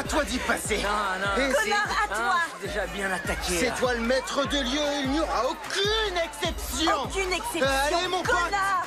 toi d'y passer. Non. Et Connard, à toi. Je suis déjà bien attaqué. c'est toi le maître de lieu et il n'y aura aucune exception. Aucune exception, Allez, mon pote. connard.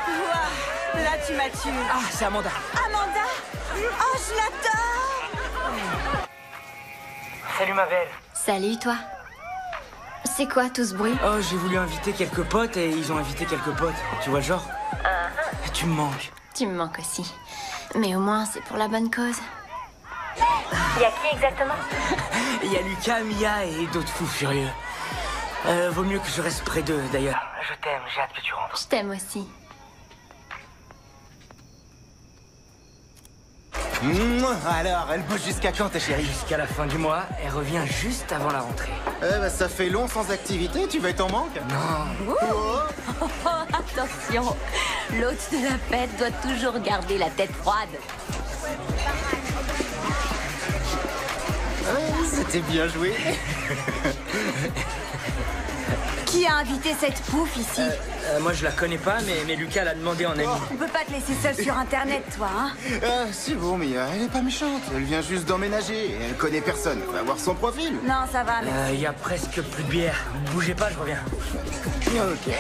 Ouah, là, tu m'as tué. Ah, c'est Amanda. Amanda? Oh, je l'adore. Salut ma belle. Salut, toi. C'est quoi tout ce bruit? Oh, j'ai voulu inviter quelques potes et ils ont invité quelques potes. Tu vois le genre? Tu me manques. Tu me manques aussi. Mais au moins, c'est pour la bonne cause. Il y a qui exactement? Il y a Lucas, Mia et d'autres fous furieux. Vaut mieux que je reste près d'eux, d'ailleurs. Je t'aime, j'ai hâte que tu rentres. Je t'aime aussi. Alors, elle bosse jusqu'à quand, ta chérie? Jusqu'à la fin du mois, elle revient juste avant la rentrée. Ça fait long sans activité, tu vas être en manque? Non. Oh, attention, l'hôte de la fête doit toujours garder la tête froide. C'était bien joué. Qui a invité cette pouffe ici? Moi, je la connais pas, mais Lucas l'a demandé en ami. On peut pas te laisser seule sur Internet, toi, hein? C'est bon, Mia, elle est pas méchante. Elle vient juste d'emménager. Elle connaît personne. Va voir son profil. Non, ça va, mais... Il y a presque plus de bière. Bougez pas, je reviens. Ok.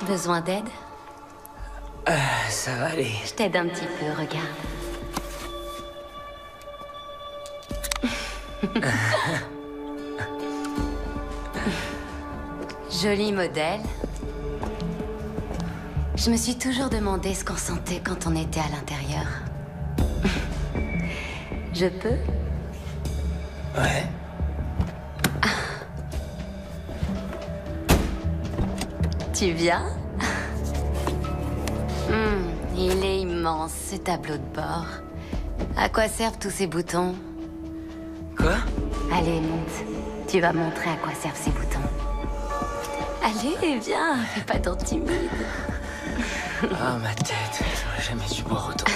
Besoin d'aide? Ça va aller. Je t'aide un petit peu, regarde. Joli modèle. Je me suis toujours demandé ce qu'on sentait quand on était à l'intérieur. Je peux? Ouais. Tu viens? Il est immense, ce tableau de bord. À quoi servent tous ces boutons? Quoi? Allez, monte. Tu vas montrer à quoi servent ces boutons. Allez, viens, fais pas ton timide. Ah, ma tête. J'aurais jamais dû boire autant.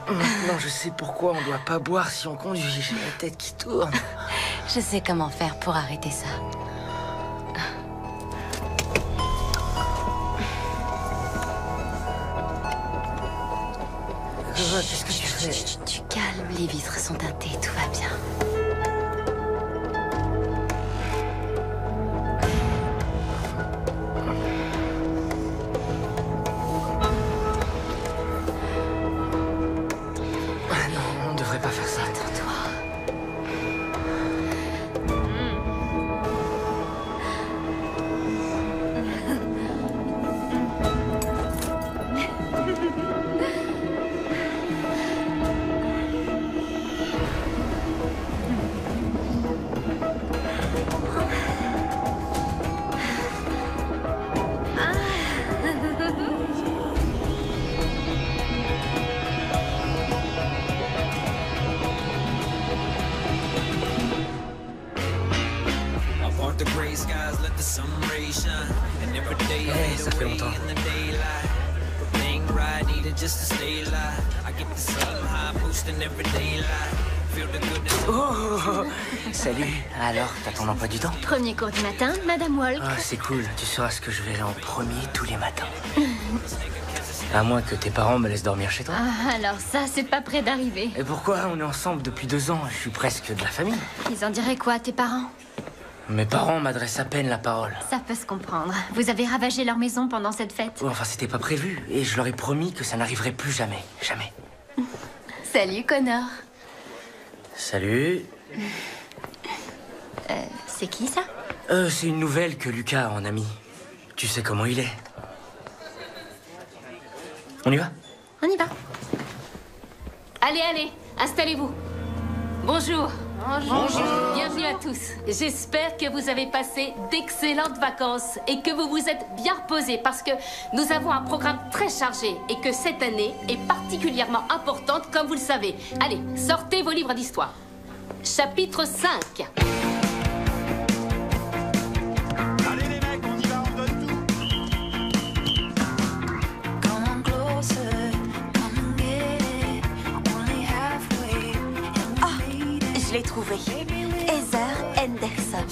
Maintenant, je sais pourquoi on doit pas boire si on conduit. J'ai la tête qui tourne. Je sais comment faire pour arrêter ça. Qu'est-ce que tu fais? Tu calmes, les vitres sont teintées, tout va bien. Ah non, on devrait pas faire ça. Attends-toi. Hey, ça fait longtemps. Oh, salut. Alors, t'as ton emploi du temps? Premier cours du matin, Madame Walk. Ah, c'est cool. Tu sauras ce que je verrai en premier tous les matins. À moins que tes parents me laissent dormir chez toi. Ah, alors ça, c'est pas près d'arriver. Et pourquoi? On est ensemble depuis 2 ans. Je suis presque de la famille. Ils en diraient quoi, tes parents? Mes parents m'adressent à peine la parole. Ça peut se comprendre. Vous avez ravagé leur maison pendant cette fête. Ouais, enfin, c'était pas prévu. Et je leur ai promis que ça n'arriverait plus jamais. Jamais. Salut, Connor. Salut. C'est qui, ça? C'est une nouvelle que Lucas en a mis. Tu sais comment il est. On y va? On y va. Allez, allez, installez-vous. Bonjour. Bonjour. Bienvenue à tous. J'espère que vous avez passé d'excellentes vacances et que vous vous êtes bien reposés parce que nous avons un programme très chargé et que cette année est particulièrement importante comme vous le savez. Allez, sortez vos livres d'histoire. Chapitre 5. Allez les mecs, on y va, on donne tout. Je l'ai trouvée. Heather Henderson.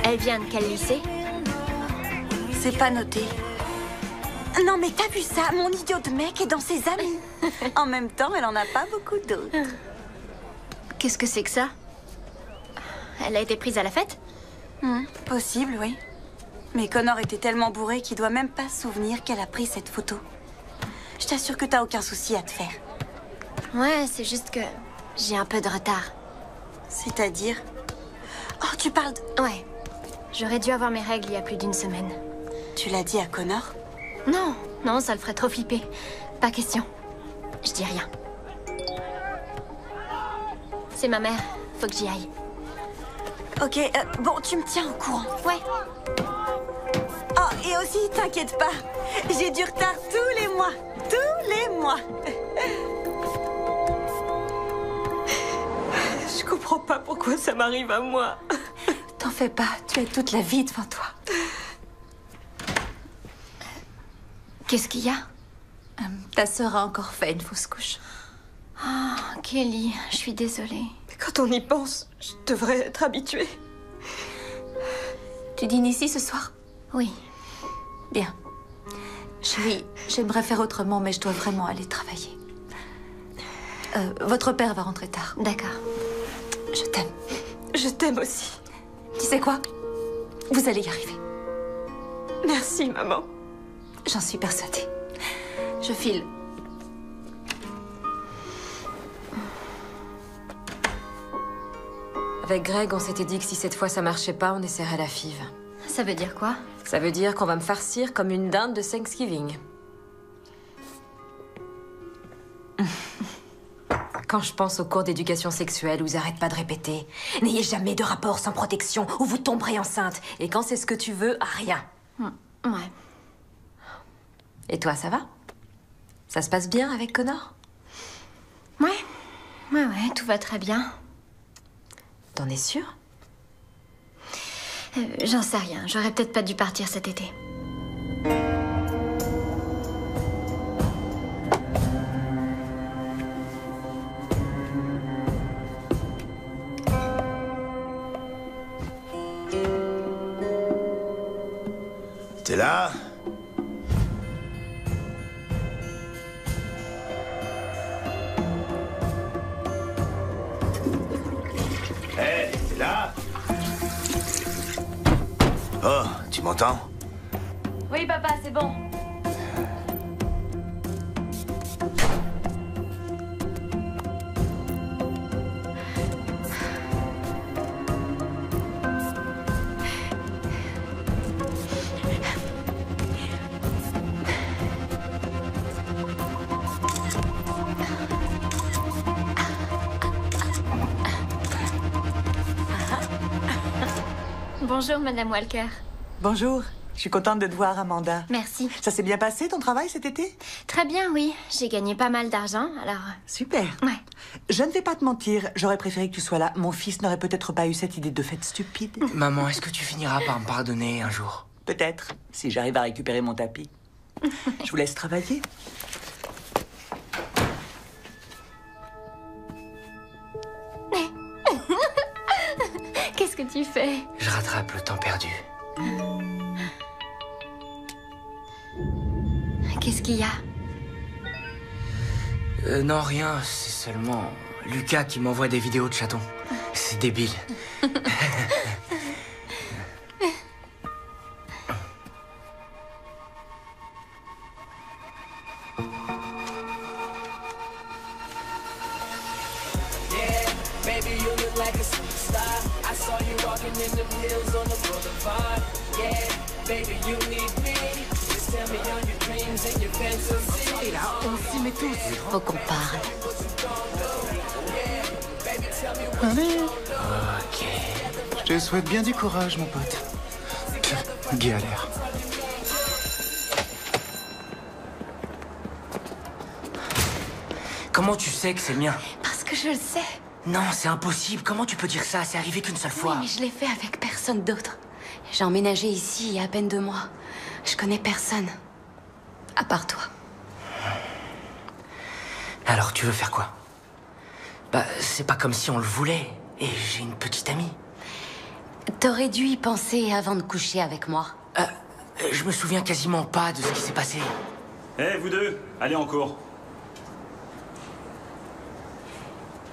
Elle vient de quel lycée? C'est pas noté. Non mais t'as vu ça? Mon idiot de mec est dans ses amis. En même temps, elle en a pas beaucoup d'autres. Qu'est-ce que c'est que ça? Elle a été prise à la fête? Possible, oui. Mais Connor était tellement bourré qu'il doit même pas se souvenir qu'elle a pris cette photo. Je t'assure que t'as aucun souci à te faire. Ouais, c'est juste que j'ai un peu de retard. C'est-à-dire... Oh, tu parles de... Ouais. J'aurais dû avoir mes règles il y a plus d'1 semaine. Tu l'as dit à Connor? Non, non, ça le ferait trop flipper. Pas question. Je dis rien. C'est ma mère. Faut que j'y aille. Ok, bon, tu me tiens au courant. Ouais. Oh, et aussi, t'inquiète pas. J'ai du retard tous les mois. Tous les mois. Je comprends pas pourquoi ça m'arrive à moi. T'en fais pas, tu as toute la vie devant toi. Qu'est-ce qu'il y a? Ta sœur a encore fait une fausse couche. Oh, Kelly, je suis désolée. Quand on y pense, je devrais être habituée. Tu dînes ici ce soir? Oui. Bien. Chérie, j'aimerais faire autrement, mais je dois vraiment aller travailler. Votre père va rentrer tard. D'accord. Je t'aime. Je t'aime aussi. Tu sais quoi? Vous allez y arriver. Merci, maman. J'en suis persuadée. Je file. Avec Greg, on s'était dit que si cette fois ça marchait pas, on essaierait la FIV. Ça veut dire quoi? Ça veut dire qu'on va me farcir comme une dinde de Thanksgiving. Quand je pense aux cours d'éducation sexuelle où ils arrêtent pas de répéter « N'ayez jamais de rapport sans protection ou vous tomberez enceinte. Et quand c'est ce que tu veux, rien. » Ouais. Et toi, ça va? Ça se passe bien avec Connor? Ouais, tout va très bien. T'en es sûre? J'en sais rien. J'aurais peut-être pas dû partir cet été. T'es là? Hé, t'es là? Oh, tu m'entends? Oui, papa, c'est bon. Bonjour, Madame Walker. Bonjour, je suis contente de te voir, Amanda. Merci. Ça s'est bien passé, ton travail, cet été? Très bien, oui. J'ai gagné pas mal d'argent, alors... Super. Ouais. Je ne vais pas te mentir, j'aurais préféré que tu sois là. Mon fils n'aurait peut-être pas eu cette idée de fête stupide. Maman, est-ce que tu finiras par me pardonner un jour? Peut-être, si j'arrive à récupérer mon tapis. Je vous laisse travailler. Qu'est-ce que tu fais? Je rattrape le temps perdu. Qu'est-ce qu'il y a? Non, rien, c'est seulement Lucas qui m'envoie des vidéos de chatons. C'est débile. Et là, on s'y met tous. Faut qu'on parle. Allez. Ok. Je te souhaite bien du courage, mon pote. Galère. Comment tu sais que c'est le mien? Parce que je le sais. Non, c'est impossible. Comment tu peux dire ça? C'est arrivé qu'une seule fois. Oui, mais je l'ai fait avec personne d'autre. J'ai emménagé ici il y a à peine 2 mois. Je connais personne. À part toi. Alors, tu veux faire quoi? Bah, c'est pas comme si on le voulait. Et j'ai une petite amie. T'aurais dû y penser avant de coucher avec moi. Je me souviens quasiment pas de ce qui s'est passé. Hé, vous deux, allez en cours.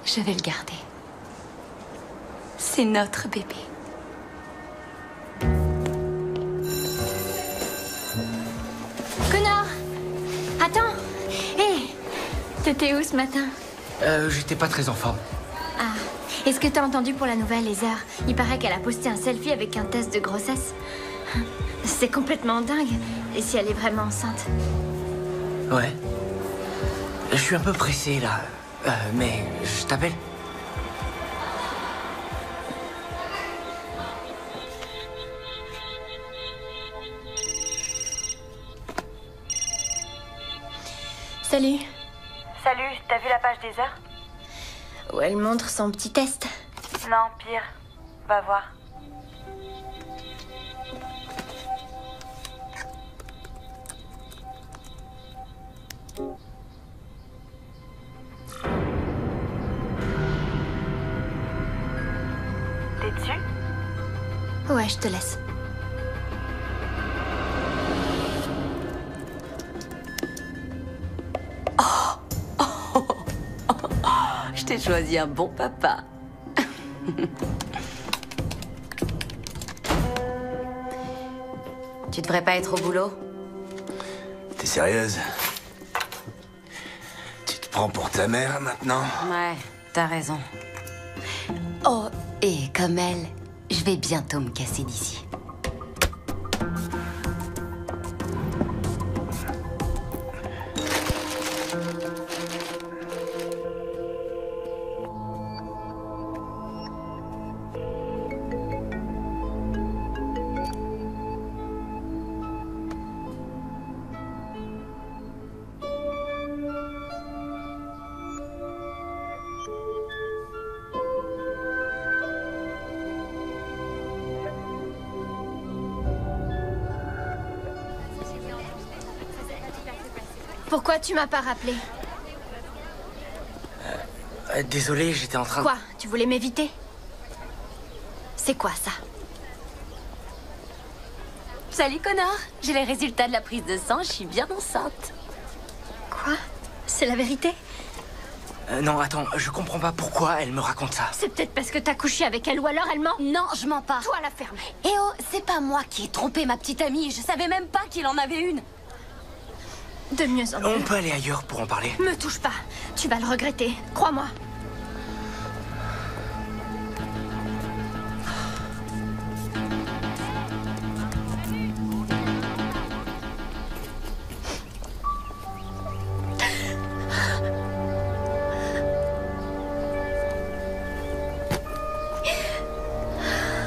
Je vais le garder. C'est notre bébé. Connor! Attends! Hé! T'étais où ce matin? J'étais pas très en forme. Ah. Est-ce que t'as entendu pour la nouvelle Heather? Il paraît qu'elle a posté un selfie avec un test de grossesse. C'est complètement dingue. Et si elle est vraiment enceinte? Ouais. Je suis un peu pressé, là. Mais je t'appelle. Salut. Salut, t'as vu la page des heures? Où elle montre son petit test. Non, pire. Va voir. T'es dessus? Ouais, je te laisse. Je t'ai choisi un bon papa. Tu devrais pas être au boulot? T'es sérieuse? Tu te prends pour ta mère maintenant? Ouais, t'as raison. Oh, et comme elle, je vais bientôt me casser d'ici. Pourquoi tu m'as pas rappelé? Désolé, j'étais en train de... Quoi? Tu voulais m'éviter? C'est quoi ça? Salut Connor, j'ai les résultats de la prise de sang, je suis bien enceinte. Quoi? C'est la vérité? Non, attends, je comprends pas pourquoi elle me raconte ça. C'est peut-être parce que t'as couché avec elle ou alors elle ment. Non, je mens pas. Toi la fermer. Eh oh, c'est pas moi qui ai trompé ma petite amie, je savais même pas qu'il en avait une. De mieux en mieux. On peut aller ailleurs pour en parler. Me touche pas. Tu vas le regretter. Crois-moi.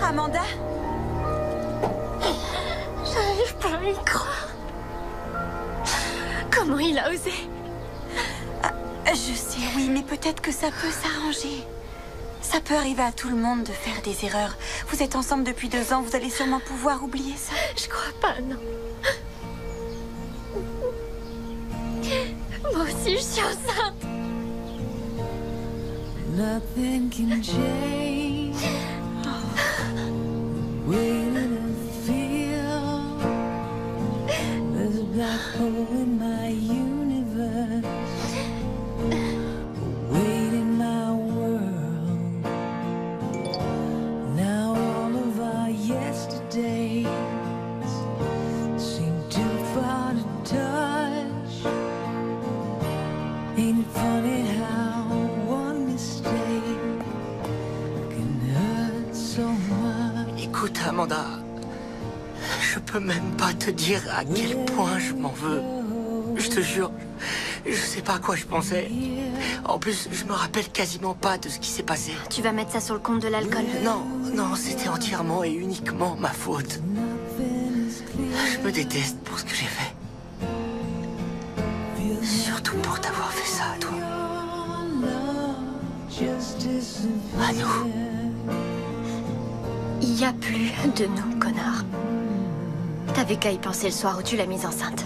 Amanda? J'arrive pas à y croire. Comment il a osé? Je sais, oui, mais peut-être que ça peut s'arranger. Ça peut arriver à tout le monde de faire des erreurs. Vous êtes ensemble depuis 2 ans, vous allez sûrement pouvoir oublier ça. Je crois pas, non. Moi aussi, je suis enceinte. Nothing can change the way that I feel. There's a black hole in my universe. peux même pas te dire à quel point je m'en veux. Je te jure, je sais pas à quoi je pensais. En plus, je me rappelle quasiment pas de ce qui s'est passé. Tu vas mettre ça sur le compte de l'alcool? Non, non, c'était entièrement et uniquement ma faute. Je me déteste pour ce que j'ai fait. Surtout pour t'avoir fait ça à toi. À nous. Il y a plus de nous, connard. T'avais qu'à y penser le soir où tu l'as mise enceinte.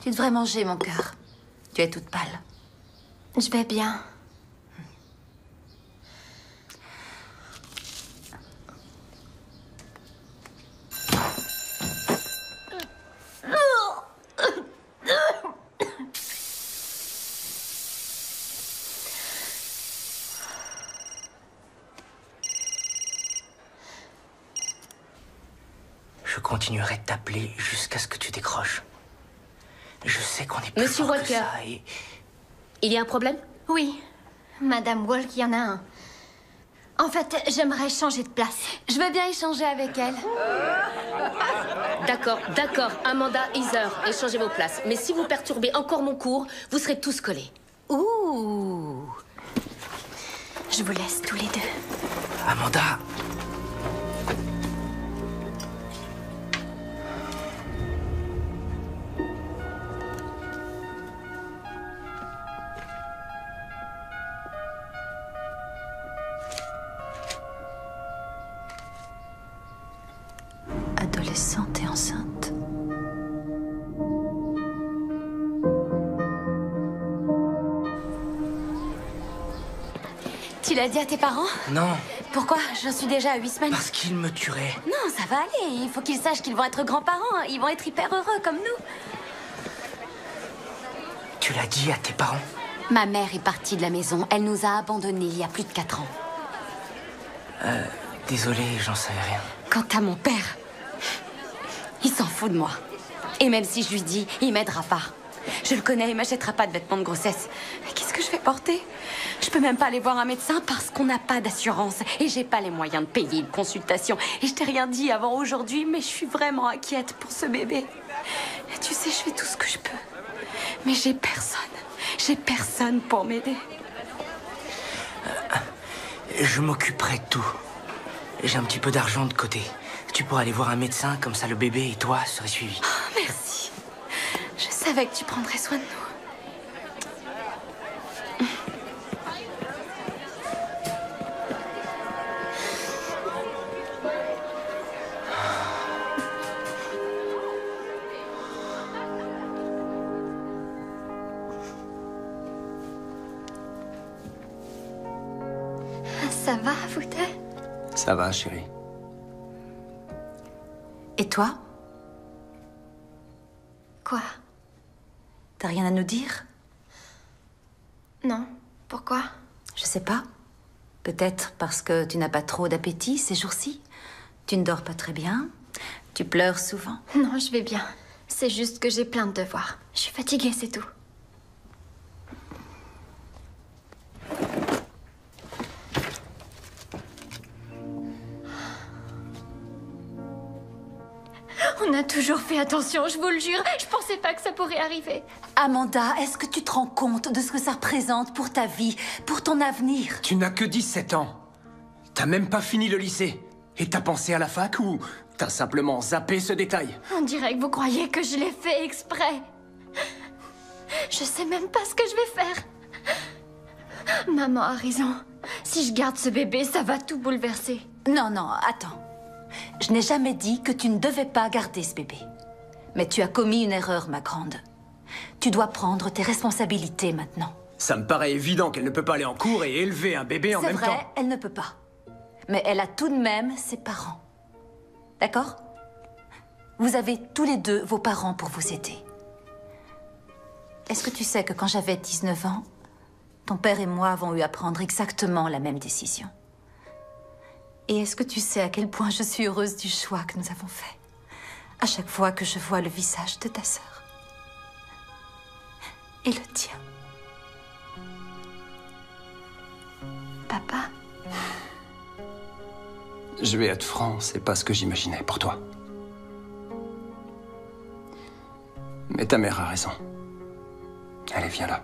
Tu devrais manger, mon cœur. Tu es toute pâle. Je vais bien. Je continuerai de t'appeler jusqu'à ce que tu décroches. Je sais qu'on est plus Monsieur fort que Walker, ça et... il y a un problème? Oui, Madame Walk, il y en a un. En fait, j'aimerais changer de place. Je veux bien échanger avec elle. D'accord, d'accord, Amanda, Heather, échangez vos places. Mais si vous perturbez encore mon cours, vous serez tous collés. Ouh. Je vous laisse tous les deux. Amanda. Adolescente et enceinte. Tu l'as dit à tes parents? Non, Pourquoi? J'en suis déjà à 8 semaines. parce qu'il me tuerait. Non, ça va aller. Il faut qu'ils sachent qu'ils vont être grands-parents. Ils vont être hyper heureux comme nous. Tu l'as dit à tes parents? Ma mère est partie de la maison. Elle nous a abandonnés il y a plus de 4 ans. Désolé, j'en savais rien. Quant à mon père, il s'en fout de moi. Et même si je lui dis, il m'aidera pas. Je le connais, il m'achètera pas de vêtements de grossesse. Mais qu'est-ce que je vais porter? Je peux même pas aller voir un médecin parce qu'on n'a pas d'assurance. Et j'ai pas les moyens de payer une consultation. Et je t'ai rien dit avant aujourd'hui, mais je suis vraiment inquiète pour ce bébé. Et tu sais, je fais tout ce que je peux. Mais j'ai personne. J'ai personne pour m'aider. Je m'occuperai de tout. J'ai un petit peu d'argent de côté. Tu pourras aller voir un médecin, comme ça le bébé et toi seraient suivis. Oh, merci. Je savais que tu prendrais soin de nous. Ça va, vous deux? Ça va, chérie. Et toi? Quoi? T'as rien à nous dire? Non. Pourquoi? Je sais pas. Peut-être parce que tu n'as pas trop d'appétit ces jours-ci. Tu ne dors pas très bien. Tu pleures souvent. Non, je vais bien. C'est juste que j'ai plein de devoirs. Je suis fatiguée, c'est tout. On a toujours fait attention, je vous le jure. Je pensais pas que ça pourrait arriver. Amanda, est-ce que tu te rends compte de ce que ça représente pour ta vie, pour ton avenir? Tu n'as que 17 ans. T'as même pas fini le lycée. Et t'as pensé à la fac ou t'as simplement zappé ce détail? On dirait que vous croyez que je l'ai fait exprès. Je sais même pas ce que je vais faire. Maman a raison. Si je garde ce bébé, ça va tout bouleverser. Non, non, attends. Je n'ai jamais dit que tu ne devais pas garder ce bébé. Mais tu as commis une erreur, ma grande. Tu dois prendre tes responsabilités maintenant. Ça me paraît évident qu'elle ne peut pas aller en cours et élever un bébé en même temps. C'est vrai, elle ne peut pas. Mais elle a tout de même ses parents. D'accord? Vous avez tous les deux vos parents pour vous aider. Est-ce que tu sais que quand j'avais 19 ans, ton père et moi avons eu à prendre exactement la même décision? Et est-ce que tu sais à quel point je suis heureuse du choix que nous avons fait? à chaque fois que je vois le visage de ta sœur. Et le tien. Papa. Je vais être franc, c'est pas ce que j'imaginais pour toi. Mais ta mère a raison. Allez, viens là.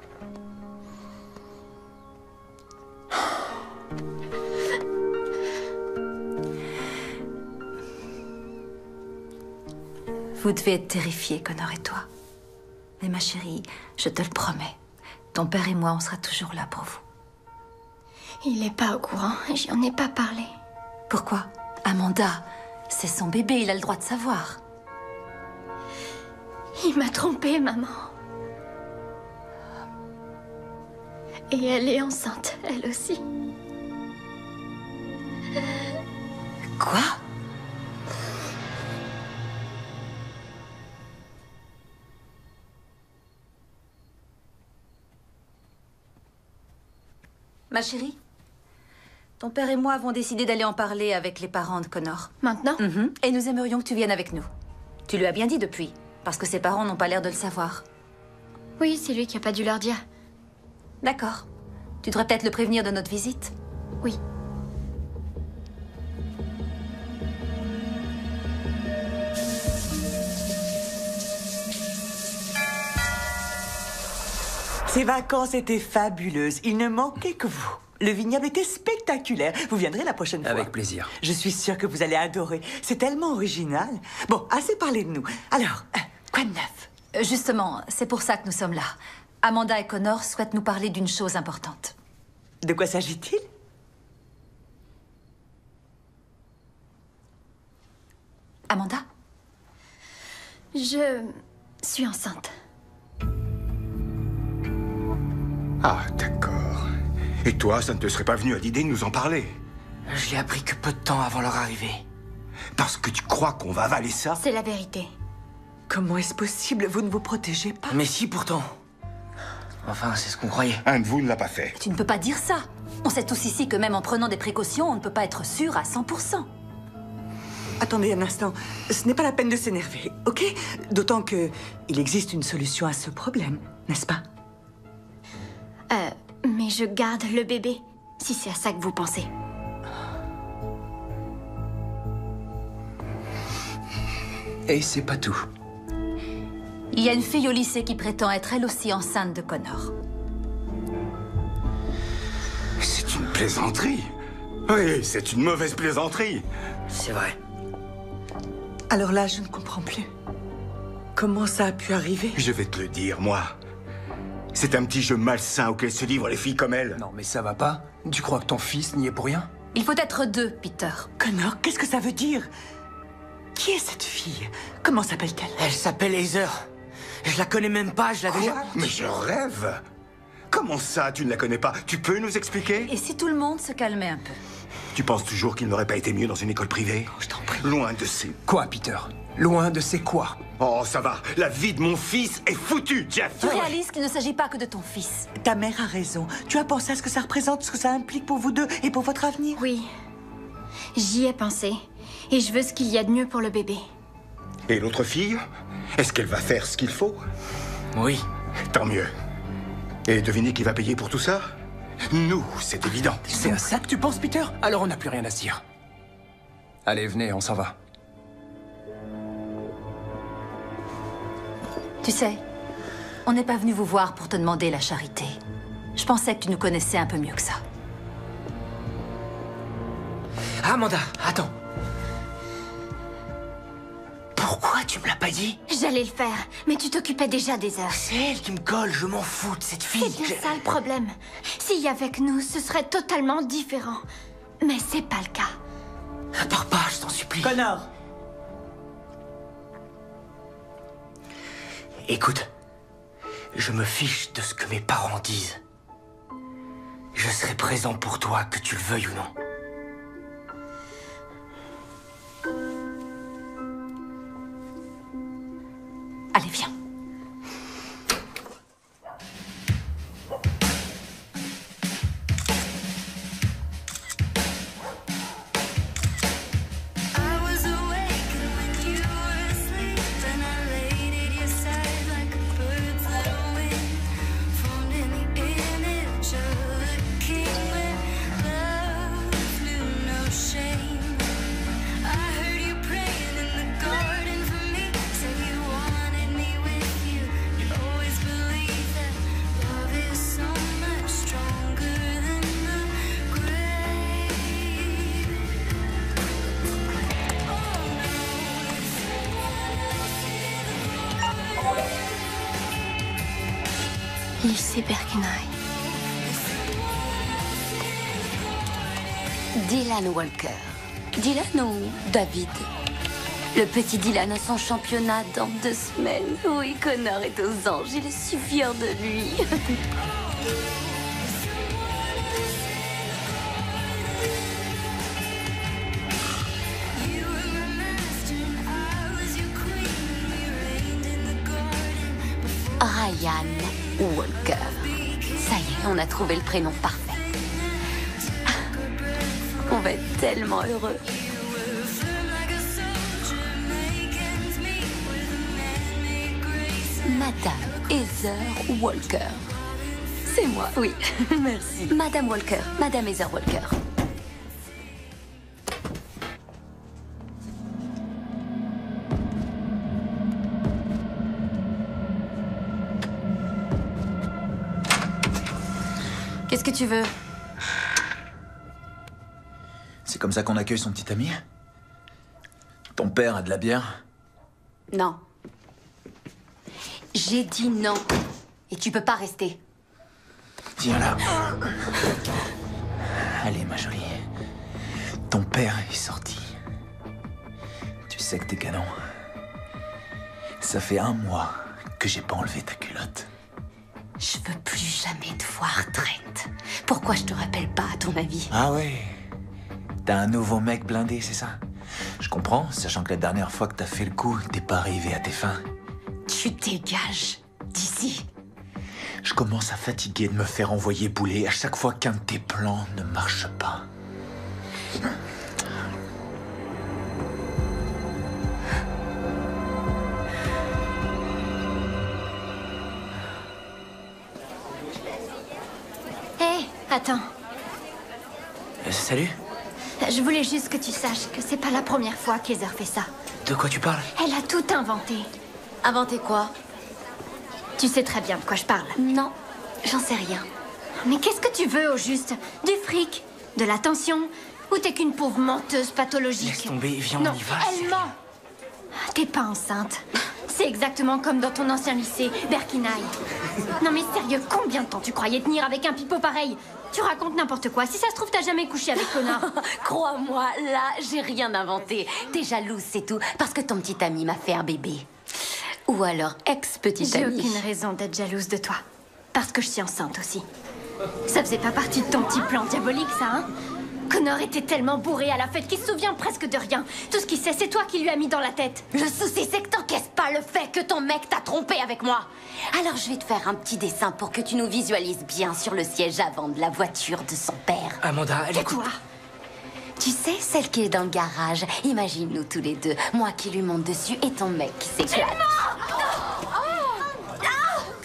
Vous devez être terrifiés, Connor et toi. Mais ma chérie, je te le promets, ton père et moi, on sera toujours là pour vous. Il n'est pas au courant, j'en ai pas parlé. Pourquoi? Amanda, c'est son bébé, il a le droit de savoir. Il m'a trompée, maman. Et elle est enceinte, elle aussi. Quoi? Ma chérie, ton père et moi avons décidé d'aller en parler avec les parents de Connor. Maintenant? Et nous aimerions que tu viennes avec nous. Tu lui as bien dit depuis, parce que ses parents n'ont pas l'air de le savoir. Oui, c'est lui qui a pas dû leur dire. D'accord. Tu devrais peut-être le prévenir de notre visite. Oui. Ces vacances étaient fabuleuses. Il ne manquait que vous. Le vignoble était spectaculaire. Vous viendrez la prochaine fois. Avec plaisir. Je suis sûre que vous allez adorer. C'est tellement original. Bon, assez parlé de nous. Alors, quoi de neuf? Justement, c'est pour ça que nous sommes là. Amanda et Connor souhaitent nous parler d'une chose importante. De quoi s'agit-il? Amanda? Je suis enceinte. Ah, d'accord. Et toi, ça ne te serait pas venu à l'idée de nous en parler? Je l'ai appris que peu de temps avant leur arrivée. Parce que tu crois qu'on va avaler ça? C'est la vérité. Comment est-ce possible? Vous ne vous protégez pas? Mais si, pourtant. Enfin, c'est ce qu'on croyait. Un de vous ne l'a pas fait. Tu ne peux pas dire ça. On sait tous ici que même en prenant des précautions, on ne peut pas être sûr à 100%. Attendez un instant. Ce n'est pas la peine de s'énerver, ok? D'autant que il existe une solution à ce problème, n'est-ce pas? Mais je garde le bébé, si c'est à ça que vous pensez. Et c'est pas tout. Il y a une fille au lycée qui prétend être elle aussi enceinte de Connor. C'est une plaisanterie. Oui, c'est une mauvaise plaisanterie. C'est vrai. Alors là, je ne comprends plus. Comment ça a pu arriver? Je vais te le dire, moi. C'est un petit jeu malsain auquel se livrent les filles comme elle. Non, mais ça va pas. Tu crois que ton fils n'y est pour rien? Il faut être deux, Peter. Connor, qu'est-ce que ça veut dire? Qui est cette fille? Comment s'appelle-t-elle? Elle s'appelle Heather. Je la connais même pas, je l'avais déjà... Mais je rêve. Comment ça, tu ne la connais pas? Tu peux nous expliquer? Et si tout le monde se calmait un peu? Tu penses toujours qu'il n'aurait pas été mieux dans une école privée? Oh, je t'en prie. Loin de ces... Quoi, Peter? Loin de ces quoi? Oh, ça va. La vie de mon fils est foutue, Jeff. Tu réalises qu'il ne s'agit pas que de ton fils. Ta mère a raison. Tu as pensé à ce que ça représente, ce que ça implique pour vous deux et pour votre avenir? Oui. J'y ai pensé. Et je veux ce qu'il y a de mieux pour le bébé. Et l'autre fille? Est-ce qu'elle va faire ce qu'il faut? Oui. Tant mieux. Et devinez qui va payer pour tout ça? Nous, c'est évident. C'est à ça que tu penses, Peter? Alors on n'a plus rien à se dire. Allez, venez, on s'en va. Tu sais, on n'est pas venu vous voir pour te demander la charité. Je pensais que tu nous connaissais un peu mieux que ça. Amanda, attends. Pourquoi tu me l'as pas dit? J'allais le faire, mais tu t'occupais déjà des heures. C'est elle qui me colle, je m'en fous de cette fille. C'est bien ça le problème. S'il y avait avec nous, ce serait totalement différent. Mais c'est pas le cas. Pars pas, je t'en supplie. Connor! Écoute, je me fiche de ce que mes parents disent. Je serai présent pour toi, que tu le veuilles ou non. Allez, viens. I was awake when you were asleep. Lycée Birkenheim. Dylan Walker. Dylan ou David? Le petit Dylan a son championnat dans 2 semaines. Oui, Connor est aux anges. Il est si fier de lui. Ryan Walker. Ça y est, on a trouvé le prénom parfait. On va être tellement heureux. Madame Heather Walker. C'est moi, oui. Merci. Madame Walker, Madame Heather Walker. Qu'est-ce que tu veux? C'est comme ça qu'on accueille son petit ami? Ton père a de la bière? Non. J'ai dit non. Et tu peux pas rester. Viens là. Allez, ma jolie. Ton père est sorti. Tu sais que t'es canon. Ça fait 1 mois que j'ai pas enlevé ta culotte. Je veux plus jamais te voir, Trent. Pourquoi je te rappelle pas, à ton avis? Ah ouais? T'as un nouveau mec blindé, c'est ça? Je comprends, sachant que la dernière fois que t'as fait le coup, t'es pas arrivé à tes fins. Tu dégages d'ici. Je commence à fatiguer de me faire envoyer bouler à chaque fois qu'un de tes plans ne marche pas. Hé, attends. Salut. Je voulais juste que tu saches que c'est pas la première fois qu'Heather fait ça. De quoi tu parles? Elle a tout inventé. Inventé quoi? Tu sais très bien de quoi je parle. Non, j'en sais rien. Mais qu'est-ce que tu veux au juste? Du fric? De l'attention? Ou t'es qu'une pauvre menteuse pathologique? Laisse tomber, viens, non, on y va. elle ment. T'es pas enceinte. C'est exactement comme dans ton ancien lycée, Birkenheim. Non mais sérieux, combien de temps tu croyais tenir avec un pipeau pareil? Tu racontes n'importe quoi. Si ça se trouve, t'as jamais couché avec Connor. Crois-moi, là, j'ai rien inventé. T'es jalouse, c'est tout, parce que ton petit ami m'a fait un bébé. Ou alors ex-petit J'ai ami. aucune raison d'être jalouse de toi. Parce que je suis enceinte aussi. Ça faisait pas partie de ton petit plan diabolique, ça, hein? Connor était tellement bourré à la fête qu'il se souvient presque de rien. Tout ce qu'il sait, c'est toi qui lui as mis dans la tête. Le souci, c'est que t'encaisses pas le fait que ton mec t'a trompé avec moi. Alors je vais te faire un petit dessin pour que tu nous visualises bien sur le siège avant de la voiture de son père. Amanda, elle écoute. Tu sais, celle qui est dans le garage. Imagine-nous tous les deux. Moi qui lui monte dessus et ton mec qui s'éclate.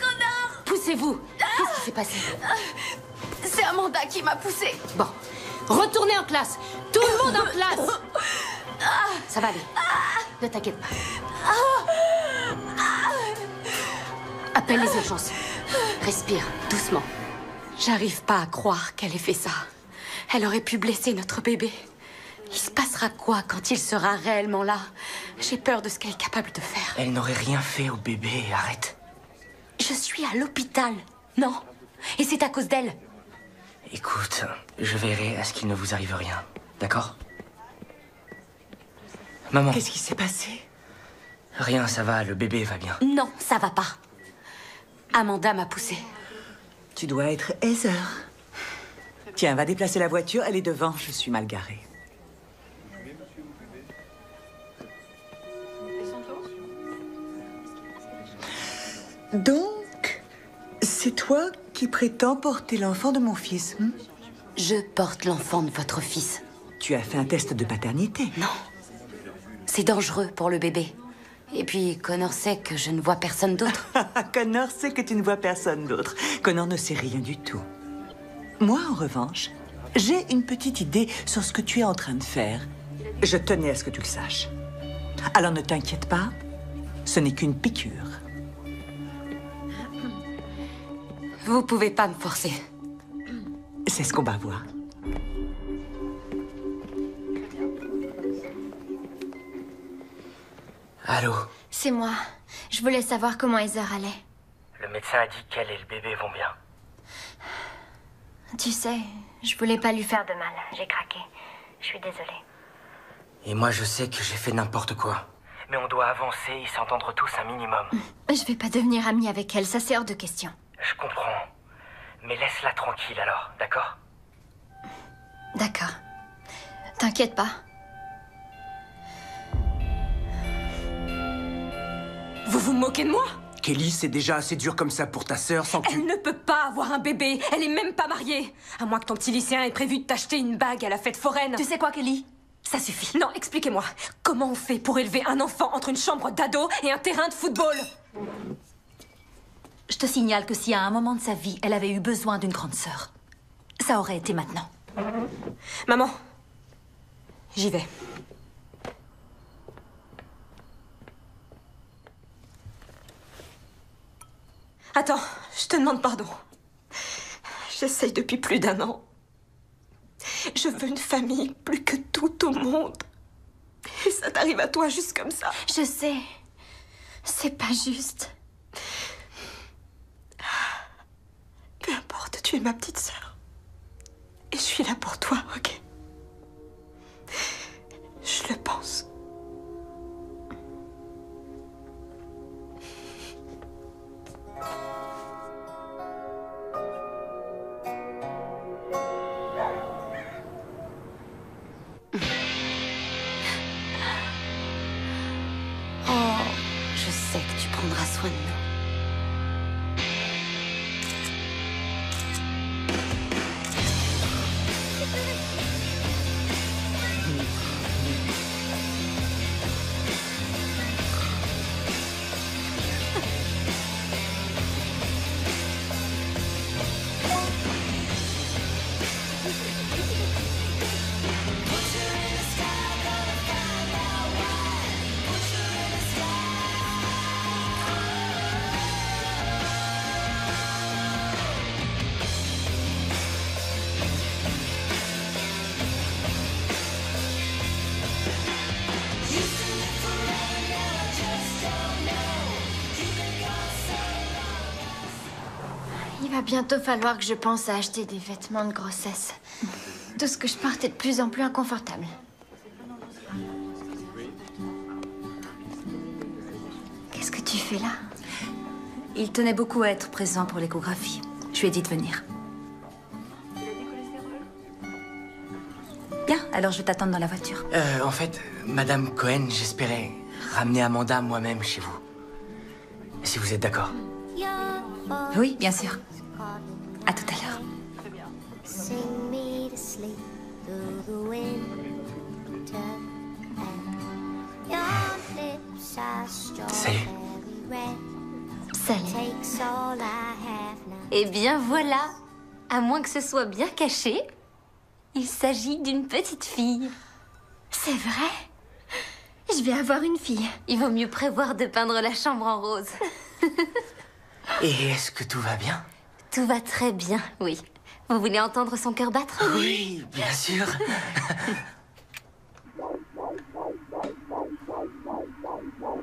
Connor! Poussez-vous. Qu'est-ce qui s'est passé? C'est Amanda qui m'a poussée. Bon, retournez en classe. Tout le monde en classe. Ça va aller. Ne t'inquiète pas. Appelle les urgences. Respire, doucement. J'arrive pas à croire qu'elle ait fait ça. Elle aurait pu blesser notre bébé. Il se passera quoi quand il sera réellement là? J'ai peur de ce qu'elle est capable de faire. Elle n'aurait rien fait au bébé, arrête. Je suis à l'hôpital, non? Et c'est à cause d'elle. Écoute, je verrai à ce qu'il ne vous arrive rien, d'accord? Maman. Qu'est-ce qui s'est passé? Rien, ça va, le bébé va bien. Non, ça va pas. Amanda m'a poussée. Tu dois être Heather. Tiens, va déplacer la voiture, elle est devant, je suis mal garée. Donc, c'est toi qui prétends porter l'enfant de mon fils, hein? Je porte l'enfant de votre fils. Tu as fait un test de paternité? Non. C'est dangereux pour le bébé. Et puis, Connor sait que je ne vois personne d'autre. Connor sait que tu ne vois personne d'autre. Connor ne sait rien du tout. Moi, en revanche, j'ai une petite idée sur ce que tu es en train de faire. Je tenais à ce que tu le saches. Alors ne t'inquiète pas, ce n'est qu'une piqûre. Vous pouvez pas me forcer. C'est ce qu'on va voir. Allô? C'est moi. Je voulais savoir comment Heather allait. Le médecin a dit qu'elle et le bébé vont bien. Tu sais, je voulais pas lui faire de mal. J'ai craqué. Je suis désolée. Et moi, je sais que j'ai fait n'importe quoi. Mais on doit avancer et s'entendre tous un minimum. Je vais pas devenir amie avec elle, ça c'est hors de question. Je comprends. Mais laisse-la tranquille alors, d'accord? D'accord. T'inquiète pas. Vous vous moquez de moi? Kelly, c'est déjà assez dur comme ça pour ta sœur sans que tu... Elle ne peut pas avoir un bébé. Elle est même pas mariée. À moins que ton petit lycéen ait prévu de t'acheter une bague à la fête foraine. Tu sais quoi, Kelly? Ça suffit. Non, expliquez-moi. Comment on fait pour élever un enfant entre une chambre d'ado et un terrain de football? Je te signale que si à un moment de sa vie, elle avait eu besoin d'une grande sœur, ça aurait été maintenant. Maman, j'y vais. Attends, je te demande pardon. J'essaye depuis plus d'1 an. Je veux une famille plus que tout au monde. Et ça t'arrive à toi juste comme ça. Je sais. C'est pas juste. Peu importe, tu es ma petite sœur. Et je suis là pour toi, ok? Je le pense. Oh, je sais que tu prendras soin de nous. Il va bientôt falloir que je pense à acheter des vêtements de grossesse. Tout ce que je porte est de plus en plus inconfortable. Qu'est-ce que tu fais là? Il tenait beaucoup à être présent pour l'échographie. Je lui ai dit de venir. Bien, alors je t'attends dans la voiture. En fait, Madame Cohen, j'espérais ramener Amanda moi-même chez vous. Si vous êtes d'accord. Oui, bien sûr. À tout à l'heure. Salut. Salut. Eh bien voilà, à moins que ce soit bien caché, il s'agit d'une petite fille. C'est vrai? Je vais avoir une fille. Il vaut mieux prévoir de peindre la chambre en rose. Et est-ce que tout va bien? Tout va très bien, oui. Vous voulez entendre son cœur battre? Oui, bien sûr.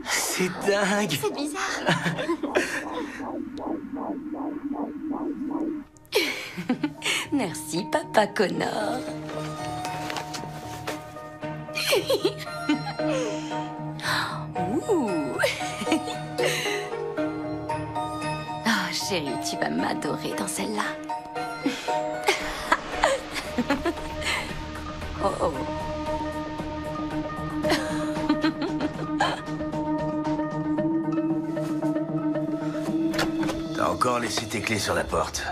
C'est dingue. C'est bizarre. Merci, Papa Connor. Ouh. Oh, chérie, tu vas m'adorer dans celle-là. Oh, oh. T'as encore laissé tes clés sur la porte.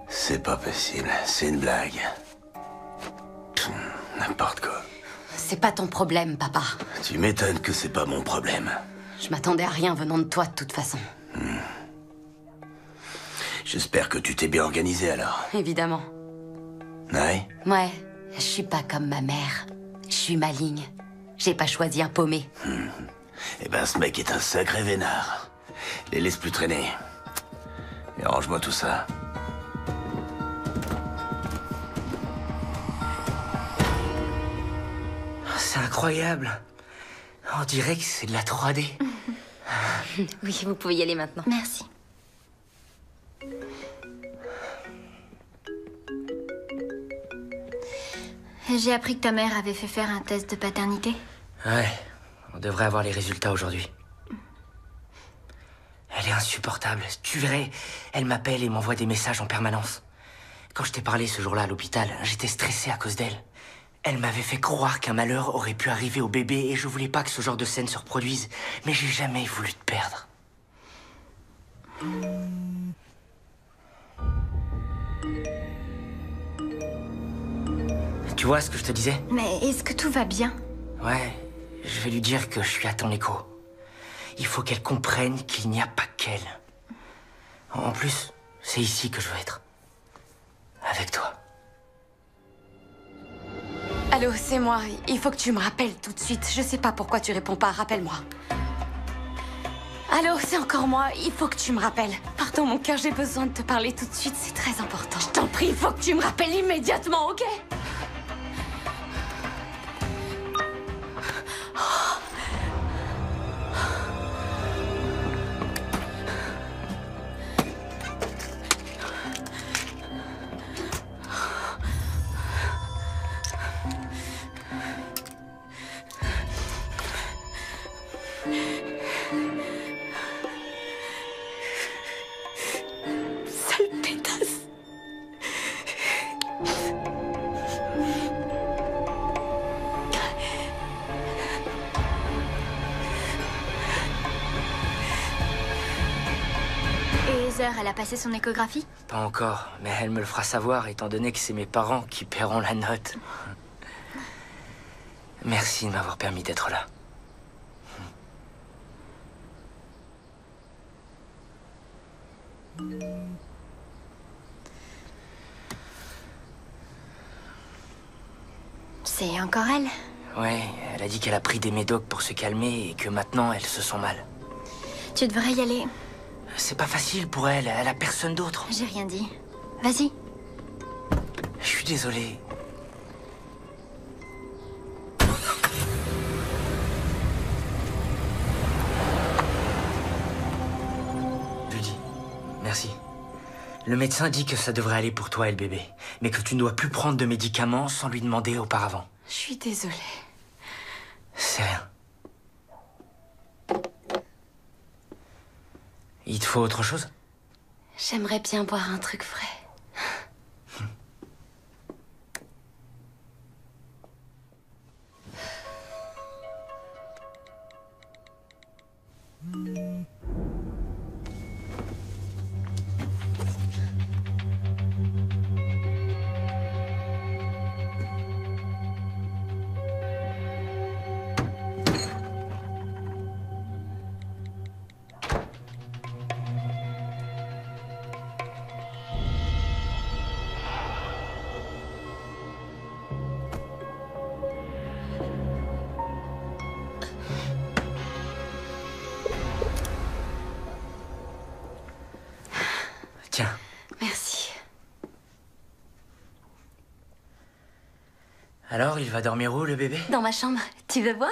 C'est pas possible, c'est une blague. N'importe quoi. C'est pas ton problème, papa. Tu m'étonnes que c'est pas mon problème. Je m'attendais à rien venant de toi, de toute façon. J'espère que tu t'es bien organisé alors. Évidemment. Ouais? Ouais, je suis pas comme ma mère. Je suis maligne. J'ai pas choisi un paumé. Eh ben, ce mec est un sacré vénard. Les laisse plus traîner. Et range-moi tout ça. C'est incroyable. On dirait que c'est de la 3D. Oui, vous pouvez y aller maintenant. Merci. J'ai appris que ta mère avait fait faire un test de paternité. Ouais, on devrait avoir les résultats aujourd'hui. Elle est insupportable. Tu verrais, elle m'appelle et m'envoie des messages en permanence. Quand je t'ai parlé ce jour-là à l'hôpital, j'étais stressé à cause d'elle. Elle m'avait fait croire qu'un malheur aurait pu arriver au bébé et je voulais pas que ce genre de scène se reproduise. Mais j'ai jamais voulu te perdre. Tu vois ce que je te disais? Mais est-ce que tout va bien? Ouais, je vais lui dire que je suis à ton écho. Il faut qu'elle comprenne qu'il n'y a pas qu'elle. En plus, c'est ici que je veux être. Avec toi. Allô, c'est moi. Il faut que tu me rappelles tout de suite. Je sais pas pourquoi tu réponds pas. Rappelle-moi. Allô, c'est encore moi. Il faut que tu me rappelles. Pardon, mon cœur, j'ai besoin de te parler tout de suite. C'est très important. Je t'en prie, il faut que tu me rappelles immédiatement, ok? Elle a passé son échographie? Pas encore, mais elle me le fera savoir étant donné que c'est mes parents qui paieront la note. Merci de m'avoir permis d'être là. C'est encore elle? Ouais, elle a dit qu'elle a pris des médocs pour se calmer et que maintenant elle se sent mal. Tu devrais y aller. C'est pas facile pour elle, elle a personne d'autre. J'ai rien dit. Vas-y. Je suis désolé. Judy, merci. Le médecin dit que ça devrait aller pour toi et le bébé, mais que tu ne dois plus prendre de médicaments sans lui demander auparavant. Je suis désolée. C'est rien. Il te faut autre chose? J'aimerais bien boire un truc frais. Tiens. Merci. Alors, il va dormir où, le bébé? Dans ma chambre. Tu veux voir?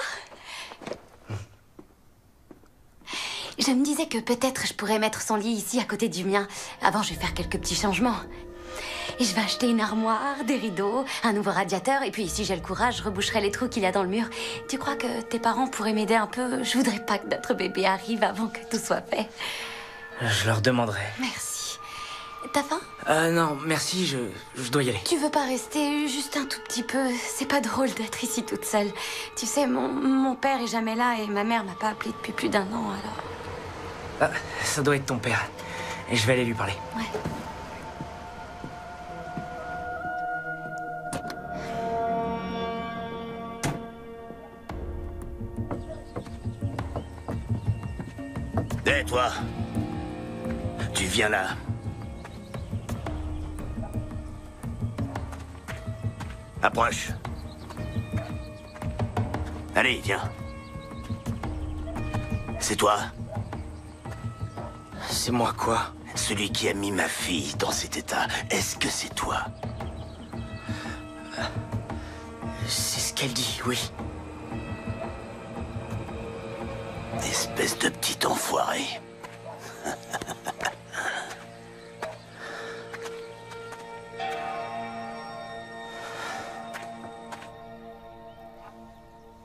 Je me disais que peut-être je pourrais mettre son lit ici à côté du mien. Avant, je vais faire quelques petits changements. Et je vais acheter une armoire, des rideaux, un nouveau radiateur. Et puis, si j'ai le courage, je reboucherai les trous qu'il y a dans le mur. Tu crois que tes parents pourraient m'aider un peu? Je voudrais pas que notre bébé arrive avant que tout soit fait. Je leur demanderai. Merci. T'as faim? Non, merci, je dois y aller. Tu veux pas rester juste un tout petit peu? C'est pas drôle d'être ici toute seule. Tu sais, mon père est jamais là et ma mère m'a pas appelée depuis plus d'1 an, alors... Ah, ça doit être ton père. Et je vais aller lui parler. Ouais. Hé, toi! Tu viens là. Approche. Allez, viens. C'est toi? C'est moi quoi? Celui qui a mis ma fille dans cet état. Est-ce que c'est toi? C'est ce qu'elle dit, oui. N'est-ce Espèce de petit enfoiré.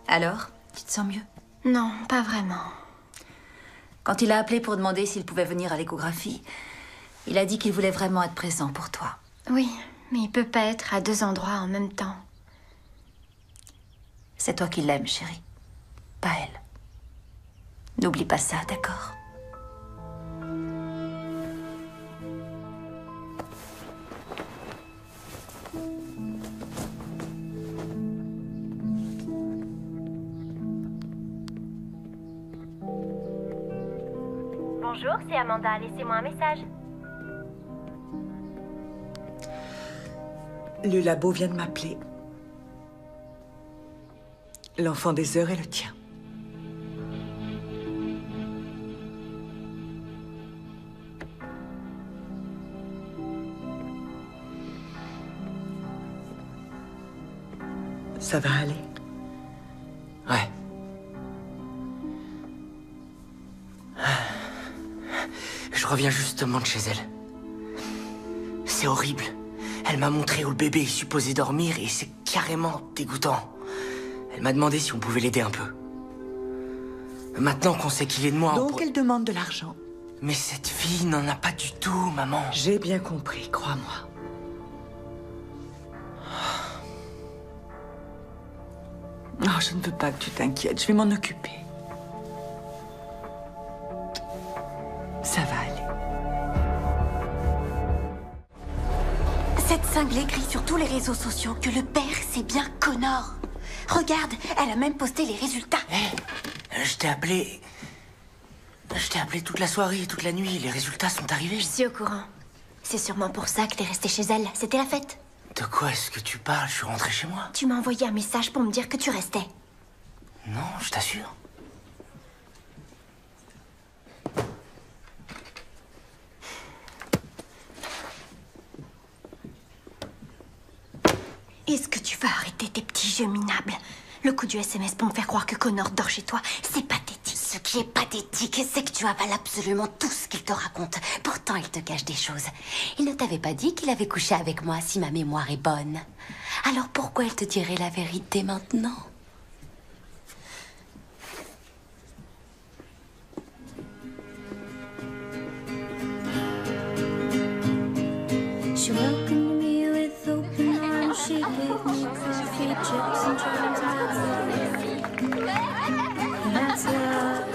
Alors, tu te sens mieux? Non, pas vraiment. Quand il a appelé pour demander s'il pouvait venir à l'échographie, il a dit qu'il voulait vraiment être présent pour toi. Oui, mais il peut pas être à 2 endroits en même temps. C'est toi qui l'aimes, chérie. Pas elle. N'oublie pas ça, d'accord? Bonjour, c'est Amanda. Laissez-moi un message. Le labo vient de m'appeler. L'enfant des heures est le tien. Ça va aller? Ouais. Je reviens justement de chez elle. C'est horrible. Elle m'a montré où le bébé est supposé dormir et c'est carrément dégoûtant. Elle m'a demandé si on pouvait l'aider un peu. Maintenant qu'on sait qu'il est de moi... Donc elle demande de l'argent. Mais cette fille n'en a pas du tout, maman. J'ai bien compris, crois-moi. Oh, je ne veux pas que tu t'inquiètes, je vais m'en occuper. Ça va aller. Cette cinglée crie sur tous les réseaux sociaux que le père, c'est bien Connor. Regarde, elle a même posté les résultats. Je t'ai appelé... Je t'ai appelé toute la soirée et toute la nuit. Les résultats sont arrivés. Je suis au courant. C'est sûrement pour ça que t'es restée chez elle. C'était la fête. De quoi est-ce que tu parles? Je suis rentrée chez moi. Tu m'as envoyé un message pour me dire que tu restais. Non, je t'assure. Est-ce que tu vas arrêter tes petits jeux minables? Le coup du SMS pour me faire croire que Connor dort chez toi, c'est pathétique. Ce qui est pathétique, c'est que tu avales absolument tout ce qu'il te raconte. Pourtant, il te cache des choses. Il ne t'avait pas dit qu'il avait couché avec moi, si ma mémoire est bonne. Alors pourquoi il te dirait la vérité maintenant? She welcomed me with open arms. She gave me coffee, chips, and charms. That's love.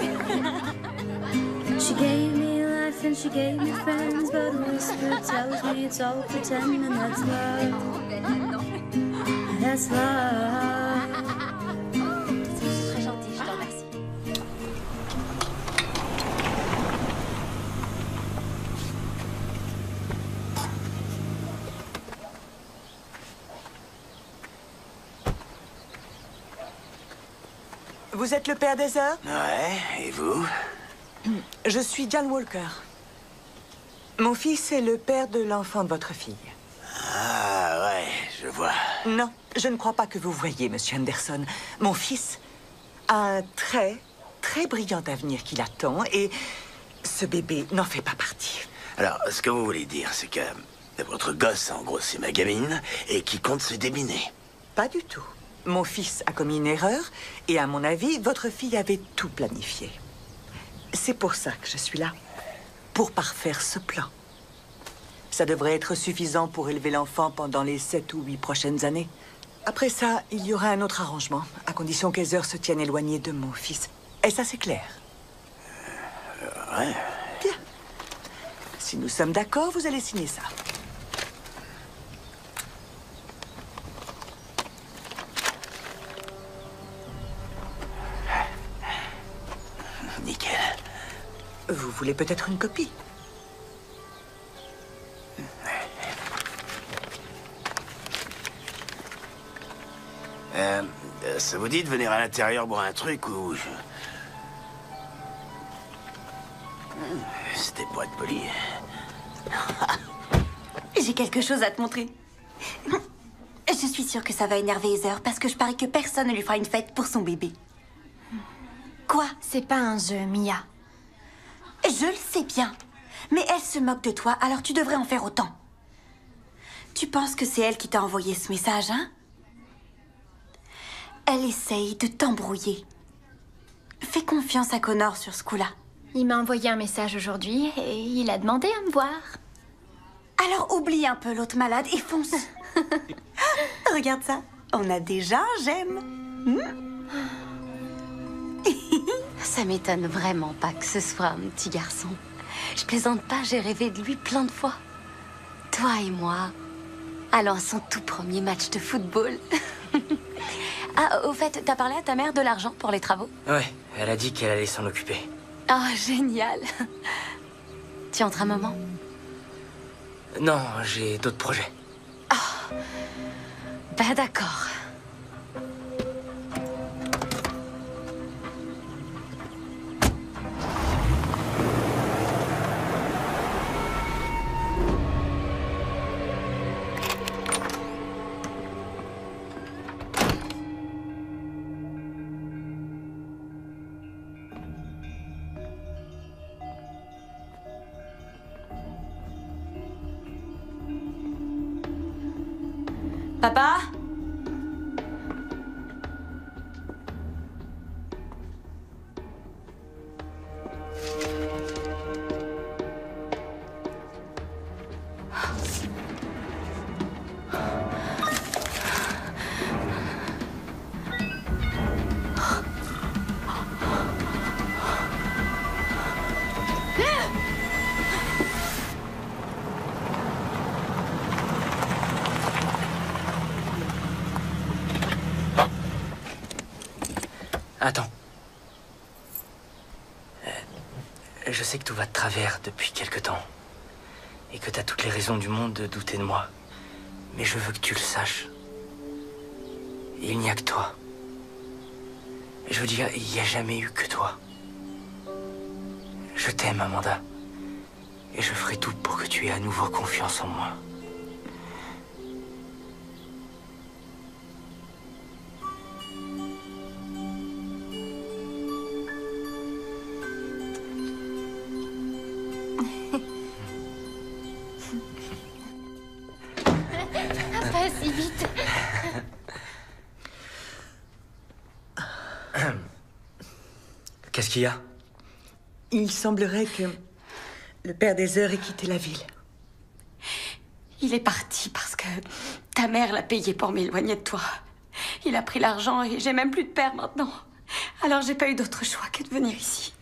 She gave me life and she gave me friends, but a whisper tells me it's all pretend, and that's love. That's love. C'est très gentil, je te remercie. Vous êtes le père des heures? Ouais, et vous? Je suis John Walker. Mon fils est le père de l'enfant de votre fille. Ah, ouais, je vois. Non, je ne crois pas que vous voyez, monsieur Anderson. Mon fils a un très brillant avenir qui l'attend et ce bébé n'en fait pas partie. Alors, ce que vous voulez dire, c'est que votre gosse a engrossé ma gamine et qui compte se débiner. Pas du tout. Mon fils a commis une erreur et, à mon avis, votre fille avait tout planifié. C'est pour ça que je suis là. Pour parfaire ce plan. Ça devrait être suffisant pour élever l'enfant pendant les 7 ou 8 prochaines années. Après ça, il y aura un autre arrangement, à condition qu'Heather se tienne éloignée de mon fils. Est-ce assez clair? Ouais. Bien. Si nous sommes d'accord, vous allez signer ça. Nickel. Vous voulez peut-être une copie? Ça vous dit de venir à l'intérieur boire un truc ou... C'était pour être poli. J'ai quelque chose à te montrer. Je suis sûre que ça va énerver Heather parce que je parie que personne ne lui fera une fête pour son bébé. Quoi? C'est pas un jeu, Mia. Je le sais bien. Mais elle se moque de toi, alors tu devrais en faire autant. Tu penses que c'est elle qui t'a envoyé ce message, hein? Elle essaye de t'embrouiller. Fais confiance à Connor sur ce coup-là. Il m'a envoyé un message aujourd'hui et il a demandé à me voir. Alors oublie un peu l'autre malade et fonce. Regarde ça. On a déjà un j'aime. Ça m'étonne vraiment pas que ce soit un petit garçon. Je plaisante pas, j'ai rêvé de lui plein de fois. Toi et moi, allons à son tout premier match de football. Ah, au fait, t'as parlé à ta mère de l'argent pour les travaux? Ouais, elle a dit qu'elle allait s'en occuper. Ah, génial. Tu entres un moment? Non, j'ai d'autres projets. Bah d'accord. Papa? Attends. Je sais que tout va de travers depuis quelque temps. Et que t'as toutes les raisons du monde de douter de moi. Mais je veux que tu le saches. Il n'y a que toi. Je veux dire, il n'y a jamais eu que toi. Je t'aime, Amanda. Et je ferai tout pour que tu aies à nouveau confiance en moi. Pas si vite. Qu'est-ce qu'il y a? Il semblerait que le père des heures ait quitté la ville. Il est parti parce que ta mère l'a payé pour m'éloigner de toi. Il a pris l'argent et j'ai même plus de père maintenant. Alors j'ai pas eu d'autre choix que de venir ici.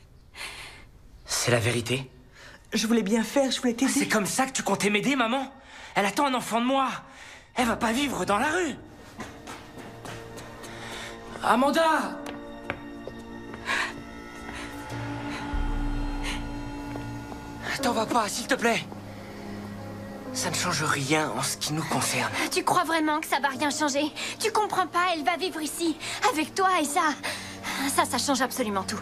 C'est la vérité? Je voulais bien faire, je voulais t'aider. C'est comme ça que tu comptais m'aider, maman? Elle attend un enfant de moi. Elle va pas vivre dans la rue. Amanda! T'en vas pas, s'il te plaît. Ça ne change rien en ce qui nous concerne. Tu crois vraiment que ça va rien changer? Tu comprends pas, elle va vivre ici, avec toi et ça change absolument tout.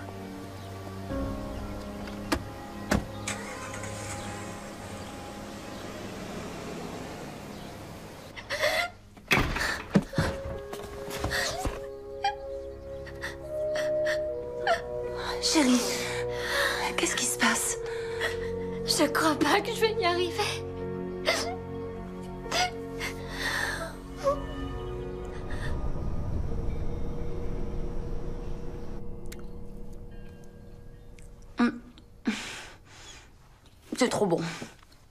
Chérie, qu'est-ce qui se passe? Je crois pas que je vais y arriver. C'est trop bon.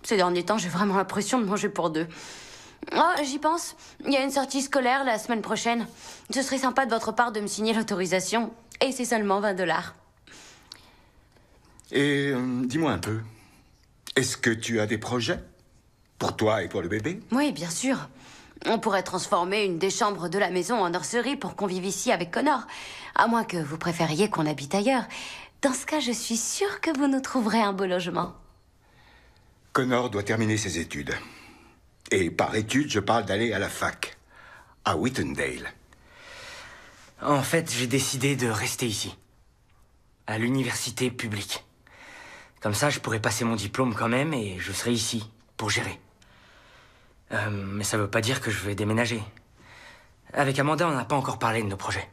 Ces derniers temps, j'ai vraiment l'impression de manger pour deux. Oh, j'y pense. Il y a une sortie scolaire la semaine prochaine. Ce serait sympa de votre part de me signer l'autorisation. Et c'est seulement 20 $. Et dis-moi un peu, est-ce que tu as des projets? Pour toi et pour le bébé? Oui, bien sûr. On pourrait transformer une des chambres de la maison en nurserie pour qu'on vive ici avec Connor. À moins que vous préfériez qu'on habite ailleurs. Dans ce cas, je suis sûre que vous nous trouverez un beau logement. Connor doit terminer ses études. Et par études, je parle d'aller à la fac, à Whitendale. En fait, j'ai décidé de rester ici, à l'université publique. Comme ça, je pourrais passer mon diplôme quand même et je serai ici pour gérer. Mais ça veut pas dire que je vais déménager. Avec Amanda, on n'a pas encore parlé de nos projets.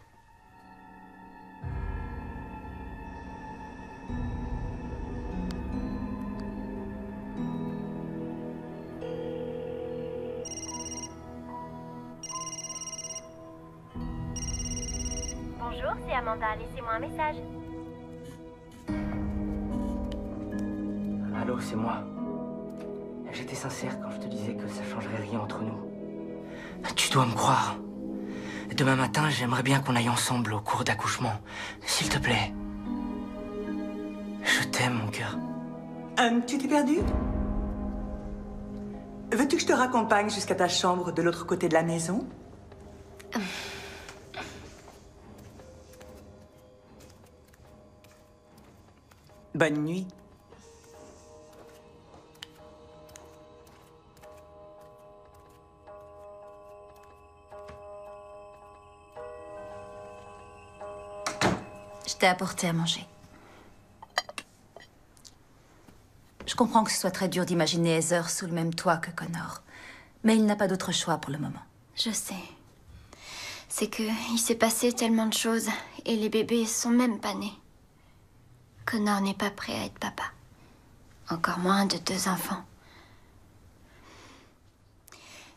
c'est Amanda. Laissez-moi un message. Allô, c'est moi. J'étais sincère quand je te disais que ça changerait rien entre nous. Tu dois me croire. Demain matin, j'aimerais bien qu'on aille ensemble au cours d'accouchement. S'il te plaît. Je t'aime, mon cœur. Tu t'es perdu? Veux-tu que je te raccompagne jusqu'à ta chambre de l'autre côté de la maison? Bonne nuit. Je t'ai apporté à manger. Je comprends que ce soit très dur d'imaginer Heather sous le même toit que Connor. Mais il n'a pas d'autre choix pour le moment. Je sais. C'est que il s'est passé tellement de choses et les bébés sont même pas nés. Connor n'est pas prêt à être papa. Encore moins de 2 enfants.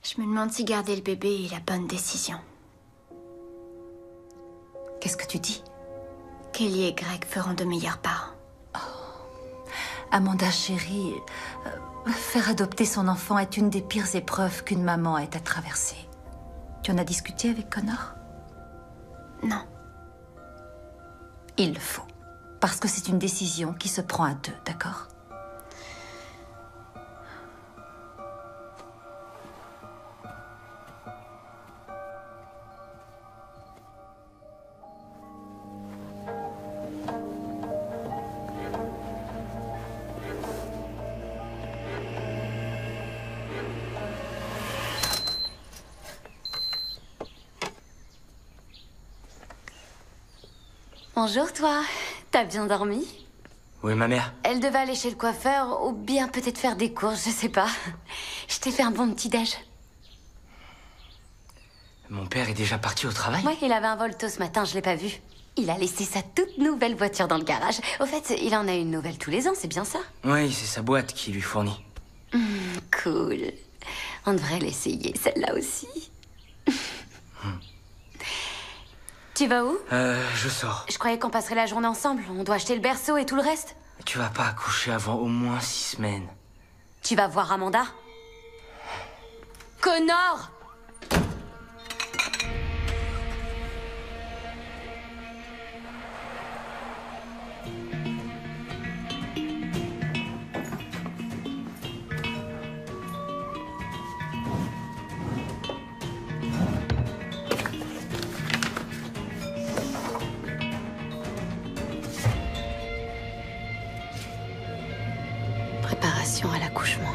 Je me demande si garder le bébé est la bonne décision. Qu'est-ce que tu dis? Kelly et Greg feront de meilleurs parents. Amanda, chérie, faire adopter son enfant est une des pires épreuves qu'une maman ait à traverser. Tu en as discuté avec Connor? Non. Il le faut. Parce que c'est une décision qui se prend à 2, d'accord? Bonjour, toi. T'as bien dormi? Oui, ma mère. Elle devait aller chez le coiffeur ou bien peut-être faire des courses, je sais pas. Je t'ai fait un bon petit-déj. Mon père est déjà parti au travail? Ouais, il avait un vol tôt ce matin, je l'ai pas vu. Il a laissé sa toute nouvelle voiture dans le garage. Au fait, il en a une nouvelle tous les ans, c'est bien ça? Oui, c'est sa boîte qui lui fournit. Cool. On devrait l'essayer, celle-là aussi. Tu vas où? Je sors. Je croyais qu'on passerait la journée ensemble. On doit acheter le berceau et tout le reste. Tu vas pas accoucher avant au moins 6 semaines. Tu vas voir Amanda? Connor! Préparation à l'accouchement.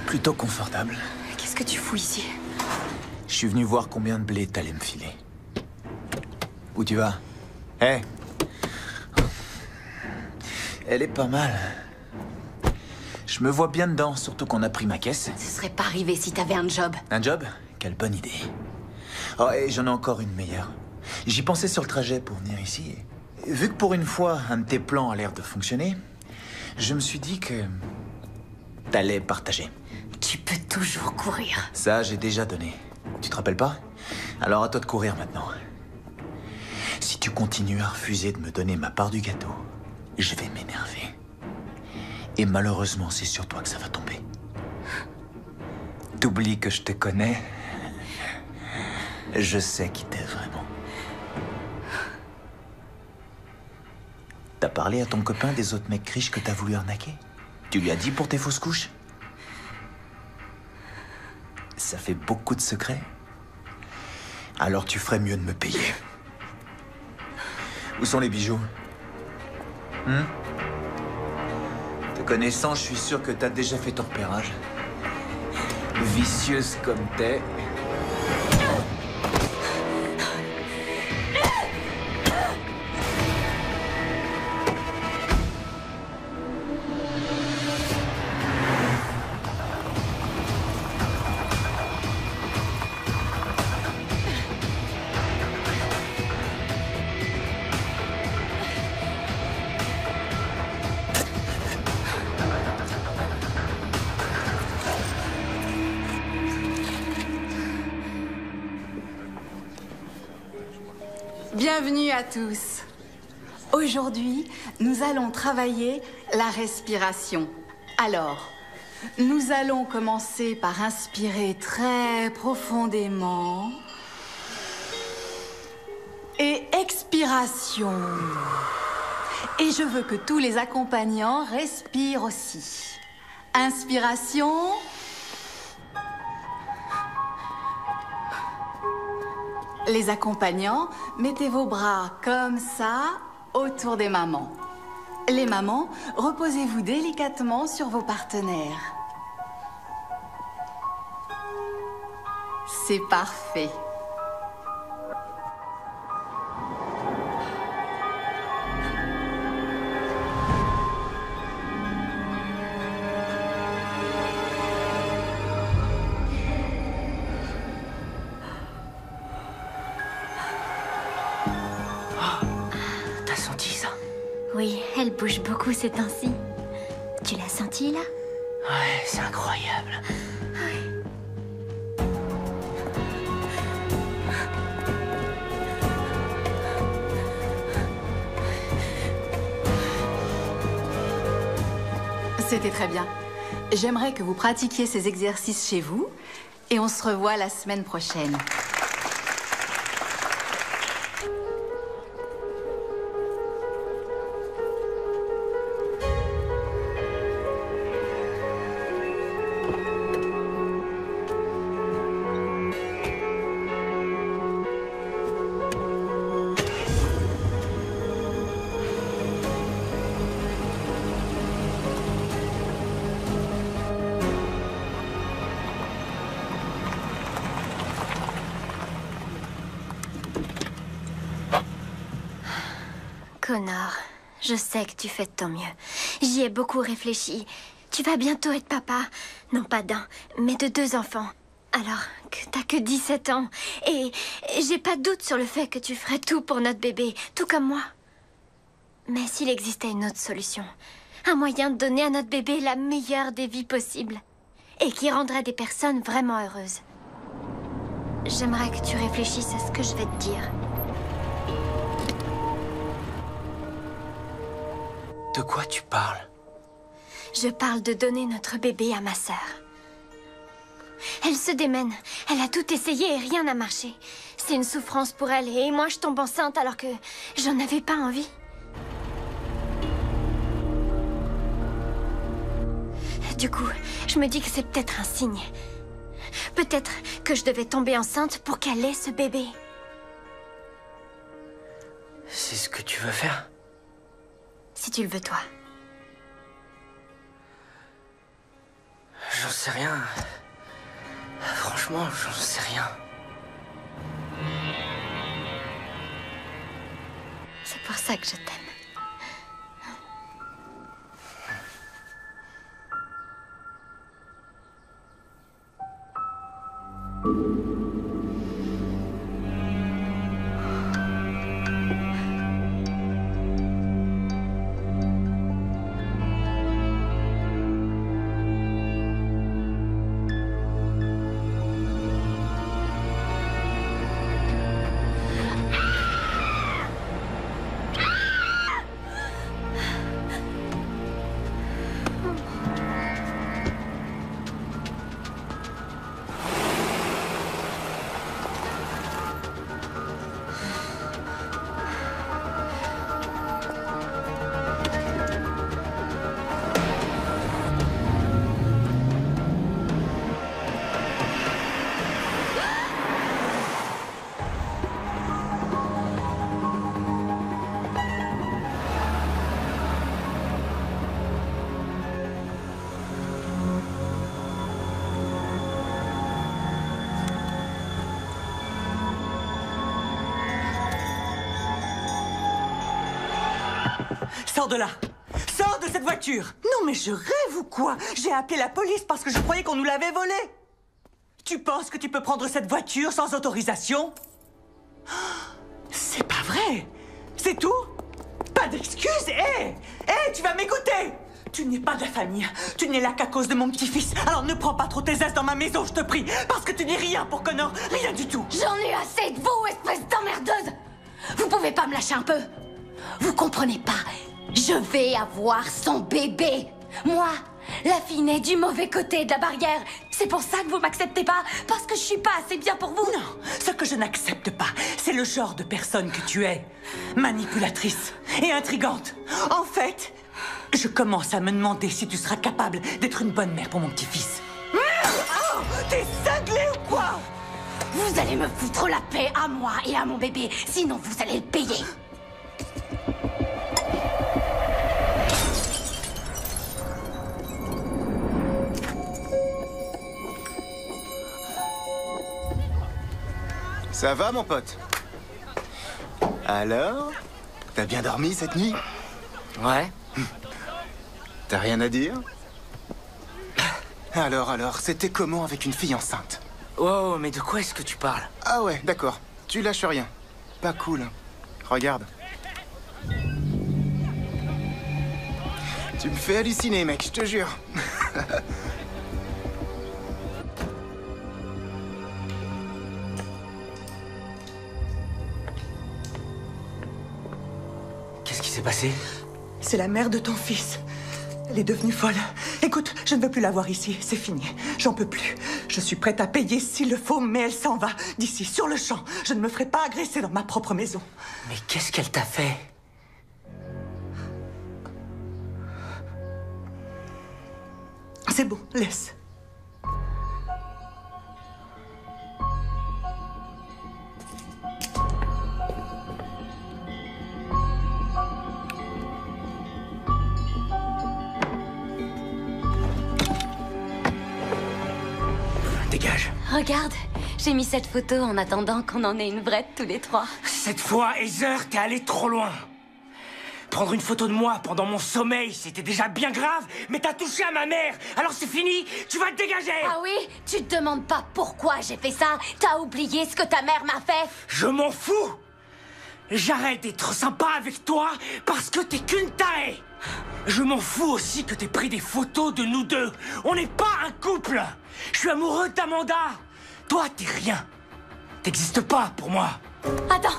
Plutôt confortable. Qu'est-ce que tu fous ici? Je suis venu voir combien de blé t'allais me filer. Où tu vas? Hé! Elle est pas mal. Je me vois bien dedans, surtout qu'on a pris ma caisse. Ce serait pas arrivé si t'avais un job. Un job? Quelle bonne idée. Oh, et j'en ai encore une meilleure. J'y pensais sur le trajet pour venir ici. Vu que pour une fois, un de tes plans a l'air de fonctionner, je me suis dit que t'allais partager. Tu peux toujours courir. Ça, j'ai déjà donné. Tu te rappelles pas? Alors à toi de courir maintenant. Si tu continues à refuser de me donner ma part du gâteau, je vais m'énerver. Et malheureusement, c'est sur toi que ça va tomber. T'oublies que je te connais. Je sais qui t'es vraiment. T'as parlé à ton copain des autres mecs riches que t'as voulu arnaquer? Tu lui as dit pour tes fausses couches? Ça fait beaucoup de secrets. Alors tu ferais mieux de me payer. Où sont les bijoux? Te connaissant, je suis sûr que t'as déjà fait ton repérage. Vicieuse comme t'es. Bienvenue à tous. Aujourd'hui, nous allons travailler la respiration. Alors, nous allons commencer par inspirer très profondément. Et expiration. Et je veux que tous les accompagnants respirent aussi. Inspiration. Les accompagnants, mettez vos bras comme ça autour des mamans. Les mamans, reposez-vous délicatement sur vos partenaires. C'est parfait. Oui, elle bouge beaucoup ces temps-ci. Tu l'as senti, là? Ouais, c'est incroyable. C'était très bien. J'aimerais que vous pratiquiez ces exercices chez vous et on se revoit la semaine prochaine. Connor, je sais que tu fais de ton mieux. J'y ai beaucoup réfléchi. Tu vas bientôt être papa. Non pas d'un, mais de 2 enfants. Alors que t'as que 17 ans. Et j'ai pas de doute sur le fait que tu ferais tout pour notre bébé, tout comme moi. Mais s'il existait une autre solution, un moyen de donner à notre bébé la meilleure des vies possibles, et qui rendrait des personnes vraiment heureuses, j'aimerais que tu réfléchisses à ce que je vais te dire. De quoi tu parles? Je parle de donner notre bébé à ma sœur. Elle se démène. Elle a tout essayé et rien n'a marché. C'est une souffrance pour elle et moi je tombe enceinte alors que j'en avais pas envie. Du coup, je me dis que c'est peut-être un signe. Peut-être que je devais tomber enceinte pour qu'elle ait ce bébé. C'est ce que tu veux faire? Si tu le veux, toi. J'en sais rien. Franchement, j'en sais rien. C'est pour ça que je t'aime. Sors de là! Sors de cette voiture! Non mais je rêve ou quoi? J'ai appelé la police parce que je croyais qu'on nous l'avait volée! Tu penses que tu peux prendre cette voiture sans autorisation? C'est pas vrai! C'est tout? Pas d'excuses? Hé! Tu vas m'écouter! Tu n'es pas de la famille. Tu n'es là qu'à cause de mon petit-fils. Alors ne prends pas trop tes aises dans ma maison, je te prie. Parce que tu n'es rien pour Connor. Rien du tout. J'en ai assez de vous, espèce d'emmerdeuse! Vous pouvez pas me lâcher un peu? Vous comprenez pas? Je vais avoir son bébé. Moi, la fille née du mauvais côté de la barrière. C'est pour ça que vous m'acceptez pas? Parce que je suis pas assez bien pour vous? Non, ce que je n'accepte pas, c'est le genre de personne que tu es. Manipulatrice et intrigante. En fait, je commence à me demander si tu seras capable d'être une bonne mère pour mon petit-fils. Oh, t'es cinglé ou quoi? Vous allez me foutre la paix à moi et à mon bébé, sinon vous allez le payer. Ça va, mon pote? Alors? T'as bien dormi cette nuit? Ouais. T'as rien à dire? Alors, c'était comment avec une fille enceinte? Oh, mais de quoi est-ce que tu parles? Ah ouais, d'accord. Tu lâches rien. Pas cool. Regarde. Tu me fais halluciner, mec, je te jure. Qu'est-ce qui s'est passé? C'est la mère de ton fils. Elle est devenue folle. Écoute, je ne veux plus la voir ici. C'est fini. J'en peux plus. Je suis prête à payer s'il le faut, mais elle s'en va d'ici, sur le champ. Je ne me ferai pas agresser dans ma propre maison. Mais qu'est-ce qu'elle t'a fait? C'est bon, laisse. Dégage. Regarde, j'ai mis cette photo en attendant qu'on en ait une vraie tous les trois. Cette fois, Heather, t'es allé trop loin. Prendre une photo de moi pendant mon sommeil, c'était déjà bien grave, mais t'as touché à ma mère, alors c'est fini, tu vas te dégager. Ah oui? Tu te demandes pas pourquoi j'ai fait ça? T'as oublié ce que ta mère m'a fait? Je m'en fous. J'arrête d'être sympa avec toi parce que t'es qu'une tarée. Je m'en fous aussi que t'aies pris des photos de nous deux. On n'est pas un couple. Je suis amoureux d'Amanda. Toi, t'es rien. T'existes pas pour moi. Attends,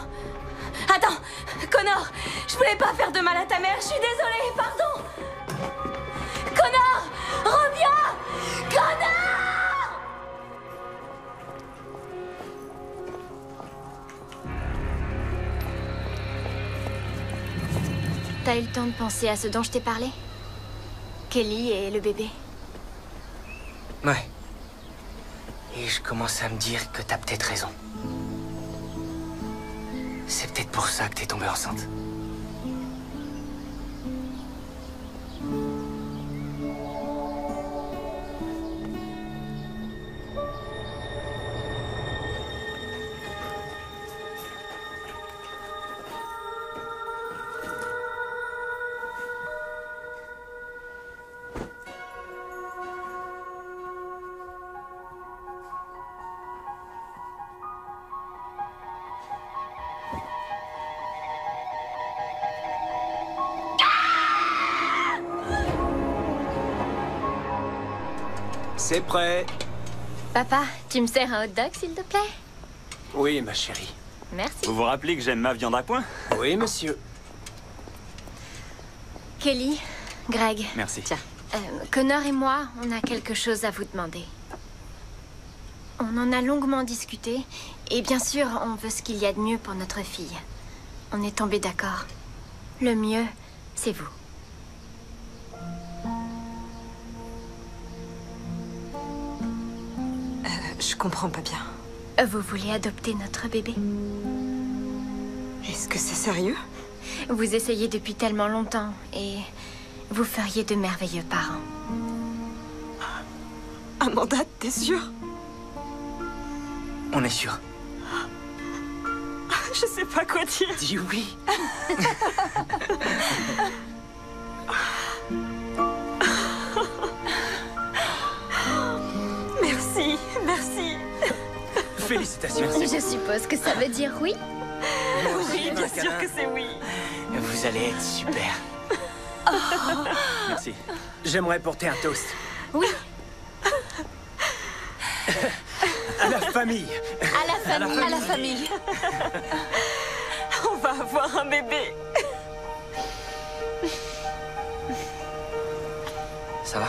Connor, je voulais pas faire de mal à ta mère, je suis désolée, pardon. Connor, reviens! Connor! T'as eu le temps de penser à ce dont je t'ai parlé? Kelly et le bébé. Ouais. Et je commence à me dire que t'as peut-être raison. C'est peut-être pour ça que t'es tombée enceinte. C'est prêt. Papa, tu me sers un hot dog, s'il te plaît? Oui, ma chérie. Merci. Vous vous rappelez que j'aime ma viande à point? Oui, monsieur. Kelly, Greg. Merci. Tiens. Connor et moi, on a quelque chose à vous demander. On en a longuement discuté, et bien sûr, on veut ce qu'il y a de mieux pour notre fille. On est tombés d'accord. Le mieux, c'est vous. Je comprends pas bien. Vous voulez adopter notre bébé? Est-ce que c'est sérieux? Vous essayez depuis tellement longtemps et vous feriez de merveilleux parents. Amanda, t'es sûre? On est sûr. Je sais pas quoi dire. Dis oui. Merci, merci. Félicitations. Je suppose que ça veut dire oui? Oui, bien sûr que c'est oui. Vous allez être super. Merci. J'aimerais porter un toast. Oui. À la famille. À la famille. On va avoir un bébé. Ça va?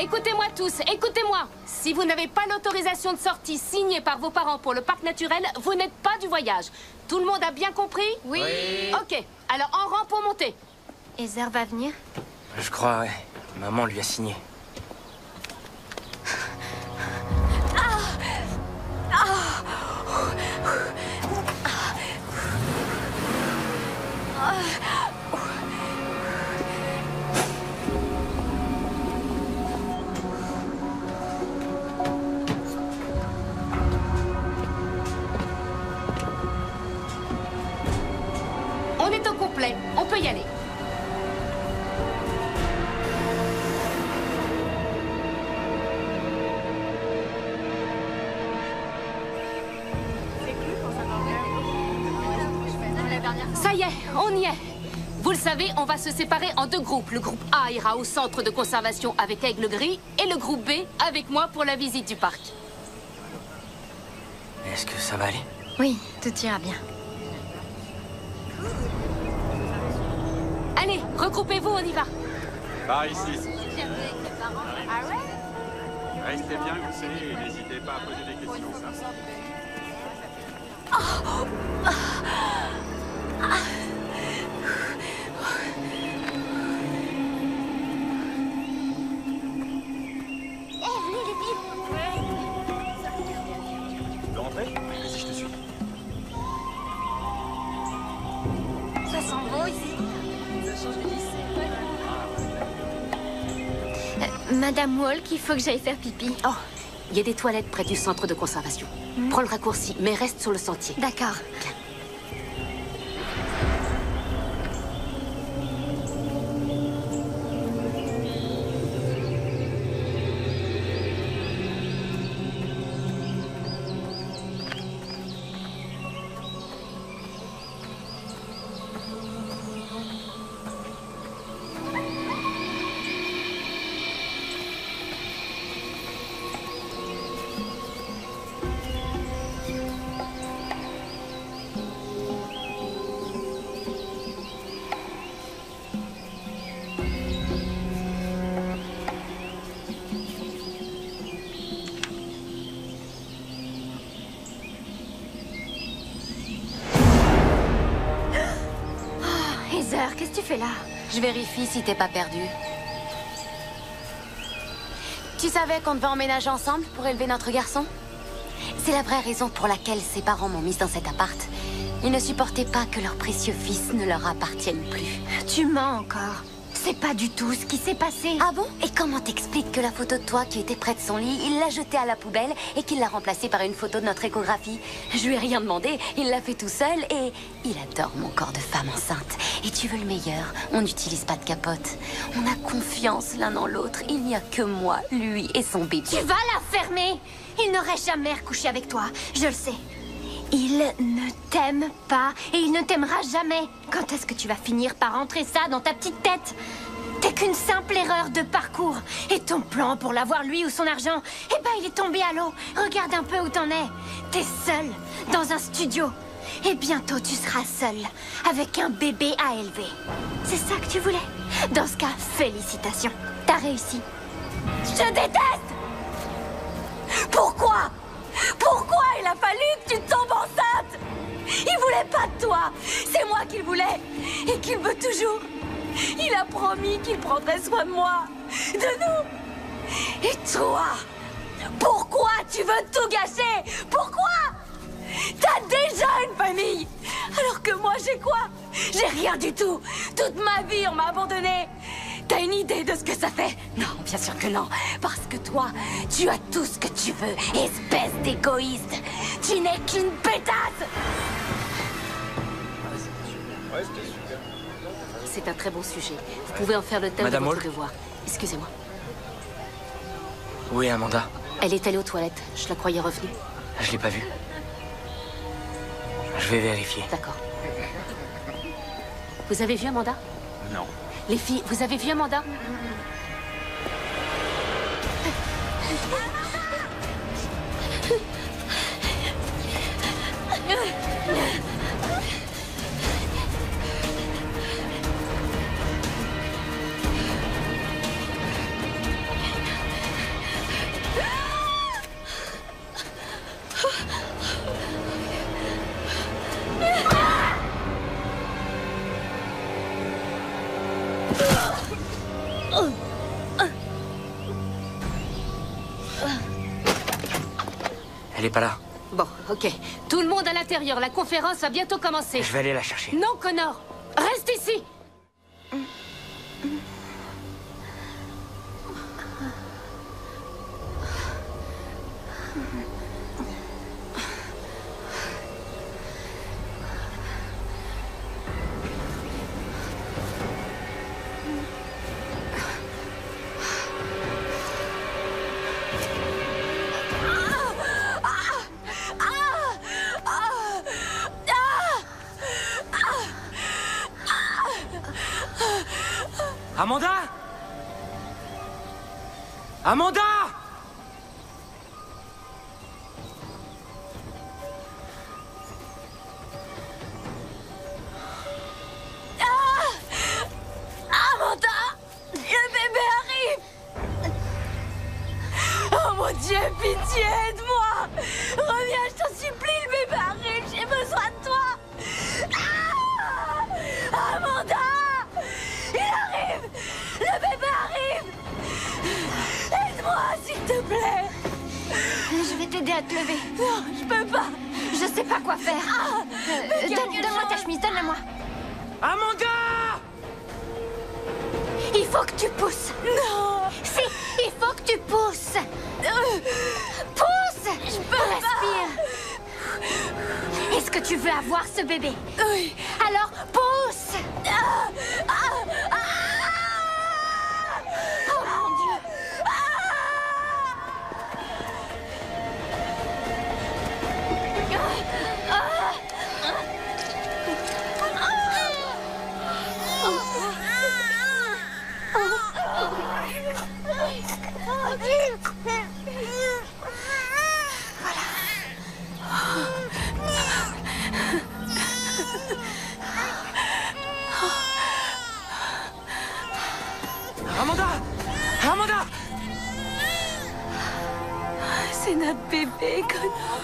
Écoutez-moi tous, écoutez-moi. Si vous n'avez pas l'autorisation de sortie signée par vos parents pour le parc naturel, vous n'êtes pas du voyage. Tout le monde a bien compris? Oui. Ok, alors en rang pour monter. Heather va venir? Je crois, ouais. Maman lui a signé. On est au complet, on peut y aller. Ça y est, on y est. Vous le savez, on va se séparer en deux groupes. Le groupe A ira au centre de conservation avec Aigle Gris et le groupe B avec moi pour la visite du parc. Est-ce que ça va aller? Oui, tout ira bien. Allez, regroupez-vous, on y va. Par ici. Restez bien conseillés et n'hésitez pas à poser des questions. Tu veux rentrer? Vas-y, je te suis. Ça sent bon ici. Ça change du lycée. Madame Walk, il faut que j'aille faire pipi. Oh, il y a des toilettes près du centre de conservation. Prends le raccourci, mais reste sur le sentier. D'accord. Heather, qu'est-ce que tu fais là? Je vérifie si t'es pas perdu. Tu savais qu'on devait emménager ensemble pour élever notre garçon? C'est la vraie raison pour laquelle ses parents m'ont mise dans cet appart. Ils ne supportaient pas que leur précieux fils ne leur appartienne plus. Tu mens encore. C'est pas du tout ce qui s'est passé. Ah bon? Et comment t'expliques que la photo de toi qui était près de son lit, il l'a jetée à la poubelle et qu'il l'a remplacée par une photo de notre échographie? Je lui ai rien demandé, il l'a fait tout seul et il adore mon corps de femme enceinte. Et tu veux le meilleur, on n'utilise pas de capote. On a confiance l'un en l'autre, il n'y a que moi, lui et son bébé. Tu vas la fermer. Il n'aurait jamais recouché avec toi, je le sais. Il ne t'aime pas et il ne t'aimera jamais. Quand est-ce que tu vas finir par entrer ça dans ta petite tête? T'es qu'une simple erreur de parcours. Et ton plan pour l'avoir lui ou son argent, eh ben il est tombé à l'eau. Regarde un peu où t'en es. T'es seule, dans un studio. Et bientôt tu seras seule, avec un bébé à élever. C'est ça que tu voulais? Dans ce cas, félicitations. T'as réussi. Je déteste! Pourquoi? Pourquoi il a fallu que tu tombes enceinte? Il voulait pas de toi. C'est moi qu'il voulait. Et qu'il veut toujours. Il a promis qu'il prendrait soin de moi. De nous. Et toi? Pourquoi tu veux tout gâcher? Pourquoi? T'as déjà une famille. Alors que moi, j'ai quoi? J'ai rien du tout. Toute ma vie, on m'a abandonnée. T'as une idée de ce que ça fait? Non, bien sûr que non. Parce que toi, tu as tout ce que tu veux. Espèce d'égoïste. Tu n'es qu'une pétasse. C'est un très bon sujet. Vous pouvez en faire le thème Madame de votre Hall devoir. Excusez-moi. Oui, Amanda. Elle est allée aux toilettes. Je la croyais revenue. Je l'ai pas vue. Je vais vérifier. D'accord. Vous avez vu Amanda? Non. Les filles, vous avez vu Amanda? Elle est pas là. Bon, ok. Tout le monde à l'intérieur. La conférence va bientôt commencer. Je vais aller la chercher. Non, Connor. Reste ici. Amanda! Amanda! Amanda! Le bébé arrive! Oh mon Dieu, pitié, aide-moi! Reviens, je t'en supplie, le bébé arrive, j'ai besoin de toi! Ah! Amanda! Il arrive! Le bébé arrive! Aide-moi, s'il te plaît! Je vais t'aider à te lever. Non, je peux pas! Je sais pas quoi faire. Donne-moi ta chemise, donne-la-moi. Amanda! Il faut que tu pousses. Non! Si, il faut que tu pousses. Pousse! Je peux Respire. Est-ce que tu veux avoir ce bébé? Oui. Alors pousse! Oh mon Dieu! Amanda! Amanda! C'est notre bébé, Connor.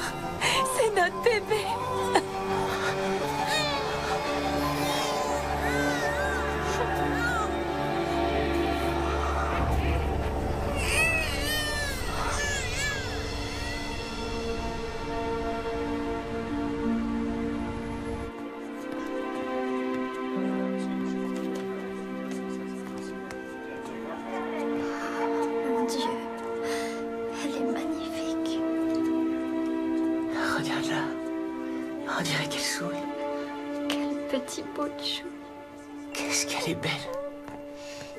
C'est notre bébé. Mon Dieu, elle est magnifique. Regarde-la. On dirait qu'elle sourit. Quel petit bout de chou. Qu'est-ce qu'elle est belle.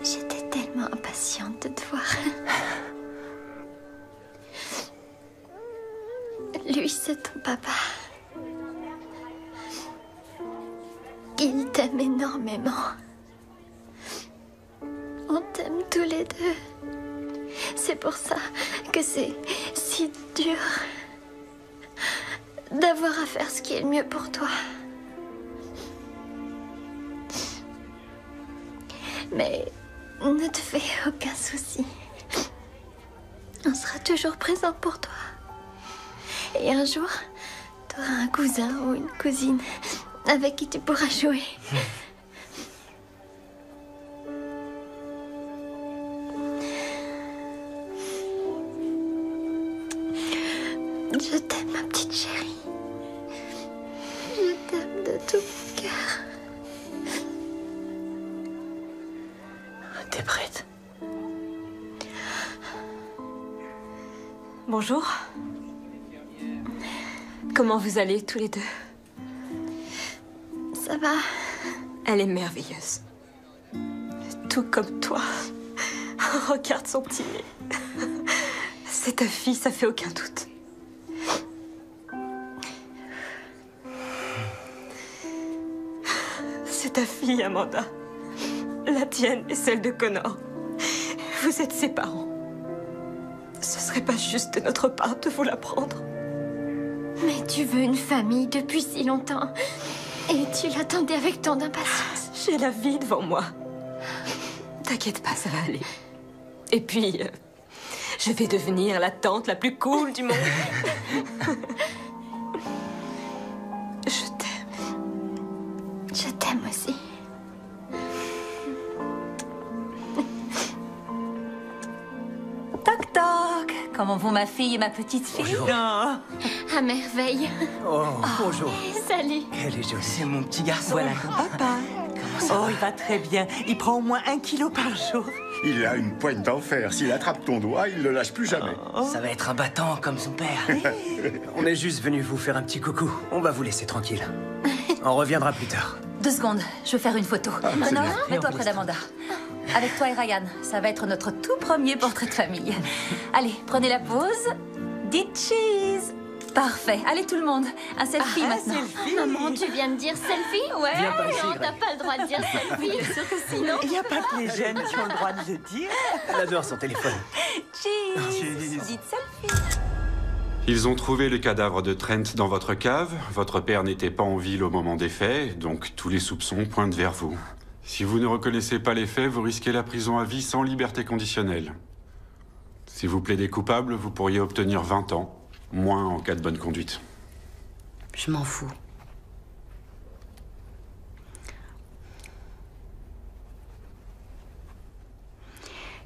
J'étais tellement impatiente de te voir. Lui, c'est ton papa. Il t'aime énormément. On t'aime tous les deux. C'est pour ça que c'est si dur d'avoir à faire ce qui est le mieux pour toi. Mais ne te fais aucun souci. On sera toujours présent pour toi. Et un jour, tu auras un cousin ou une cousine avec qui tu pourras jouer. Je t'aime, ma petite chérie. Je t'aime de tout mon cœur. T'es prête? Bonjour. Comment vous allez tous les deux? Ça va. Elle est merveilleuse. Tout comme toi. Regarde son petit nez. C'est ta fille, ça fait aucun doute. C'est ta fille, Amanda. La tienne et celle de Connor. Vous êtes ses parents. Ce serait pas juste de notre part de vous la prendre. Mais tu veux une famille depuis si longtemps. Et tu l'attendais avec tant d'impatience. J'ai la vie devant moi. T'inquiète pas, ça va aller. Et puis, je vais devenir la tante la plus cool du monde. Je t'aime. Je t'aime aussi. Toc toc. Comment vont ma fille et ma petite fille? Bonjour. À merveille. Oh, bonjour. Salut. Elle est jolie. C'est mon petit garçon. Voilà ton papa. Oh, il va très bien. Il prend au moins 1 kilo par jour. Il a une poigne d'enfer. S'il attrape ton doigt, il ne le lâche plus jamais. Ça va être un battant comme son père. On est juste venu vous faire un petit coucou. On va vous laisser tranquille. On reviendra plus tard. 2 secondes, je veux faire une photo. c'est Connor, bien. mets-toi près d'Amanda. Avec toi et Ryan, ça va être notre tout premier portrait de famille. Allez, prenez la pause. Dites cheese. Parfait. Allez tout le monde, un selfie maintenant. Maman, tu viens de dire selfie? Ouais. Viens par ici, Non, Greg. t'as pas le droit de dire selfie. Bien sûr que si, non. Il n'y a pas que les jeunes qui ont le droit de le dire. Elle adore son téléphone. Cheese. Dites selfie. Ils ont trouvé le cadavre de Trent dans votre cave. Votre père n'était pas en ville au moment des faits, donc tous les soupçons pointent vers vous. Si vous ne reconnaissez pas les faits, vous risquez la prison à vie sans liberté conditionnelle. Si vous plaidez coupable, vous pourriez obtenir 20 ans, moins en cas de bonne conduite. Je m'en fous.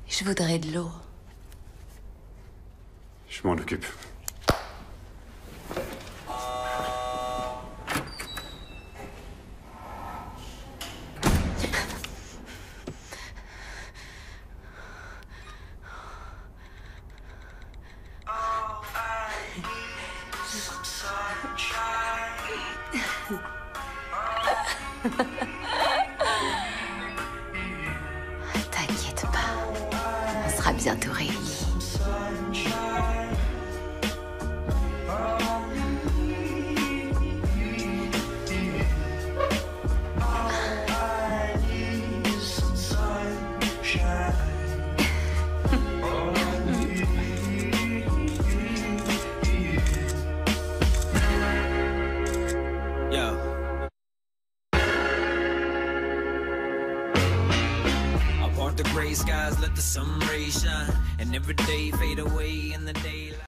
Je voudrais de l'eau. Je m'en occupe. T'inquiète pas, on sera bientôt réunis. The gray skies let the sun rays shine, and every day fade away in the daylight.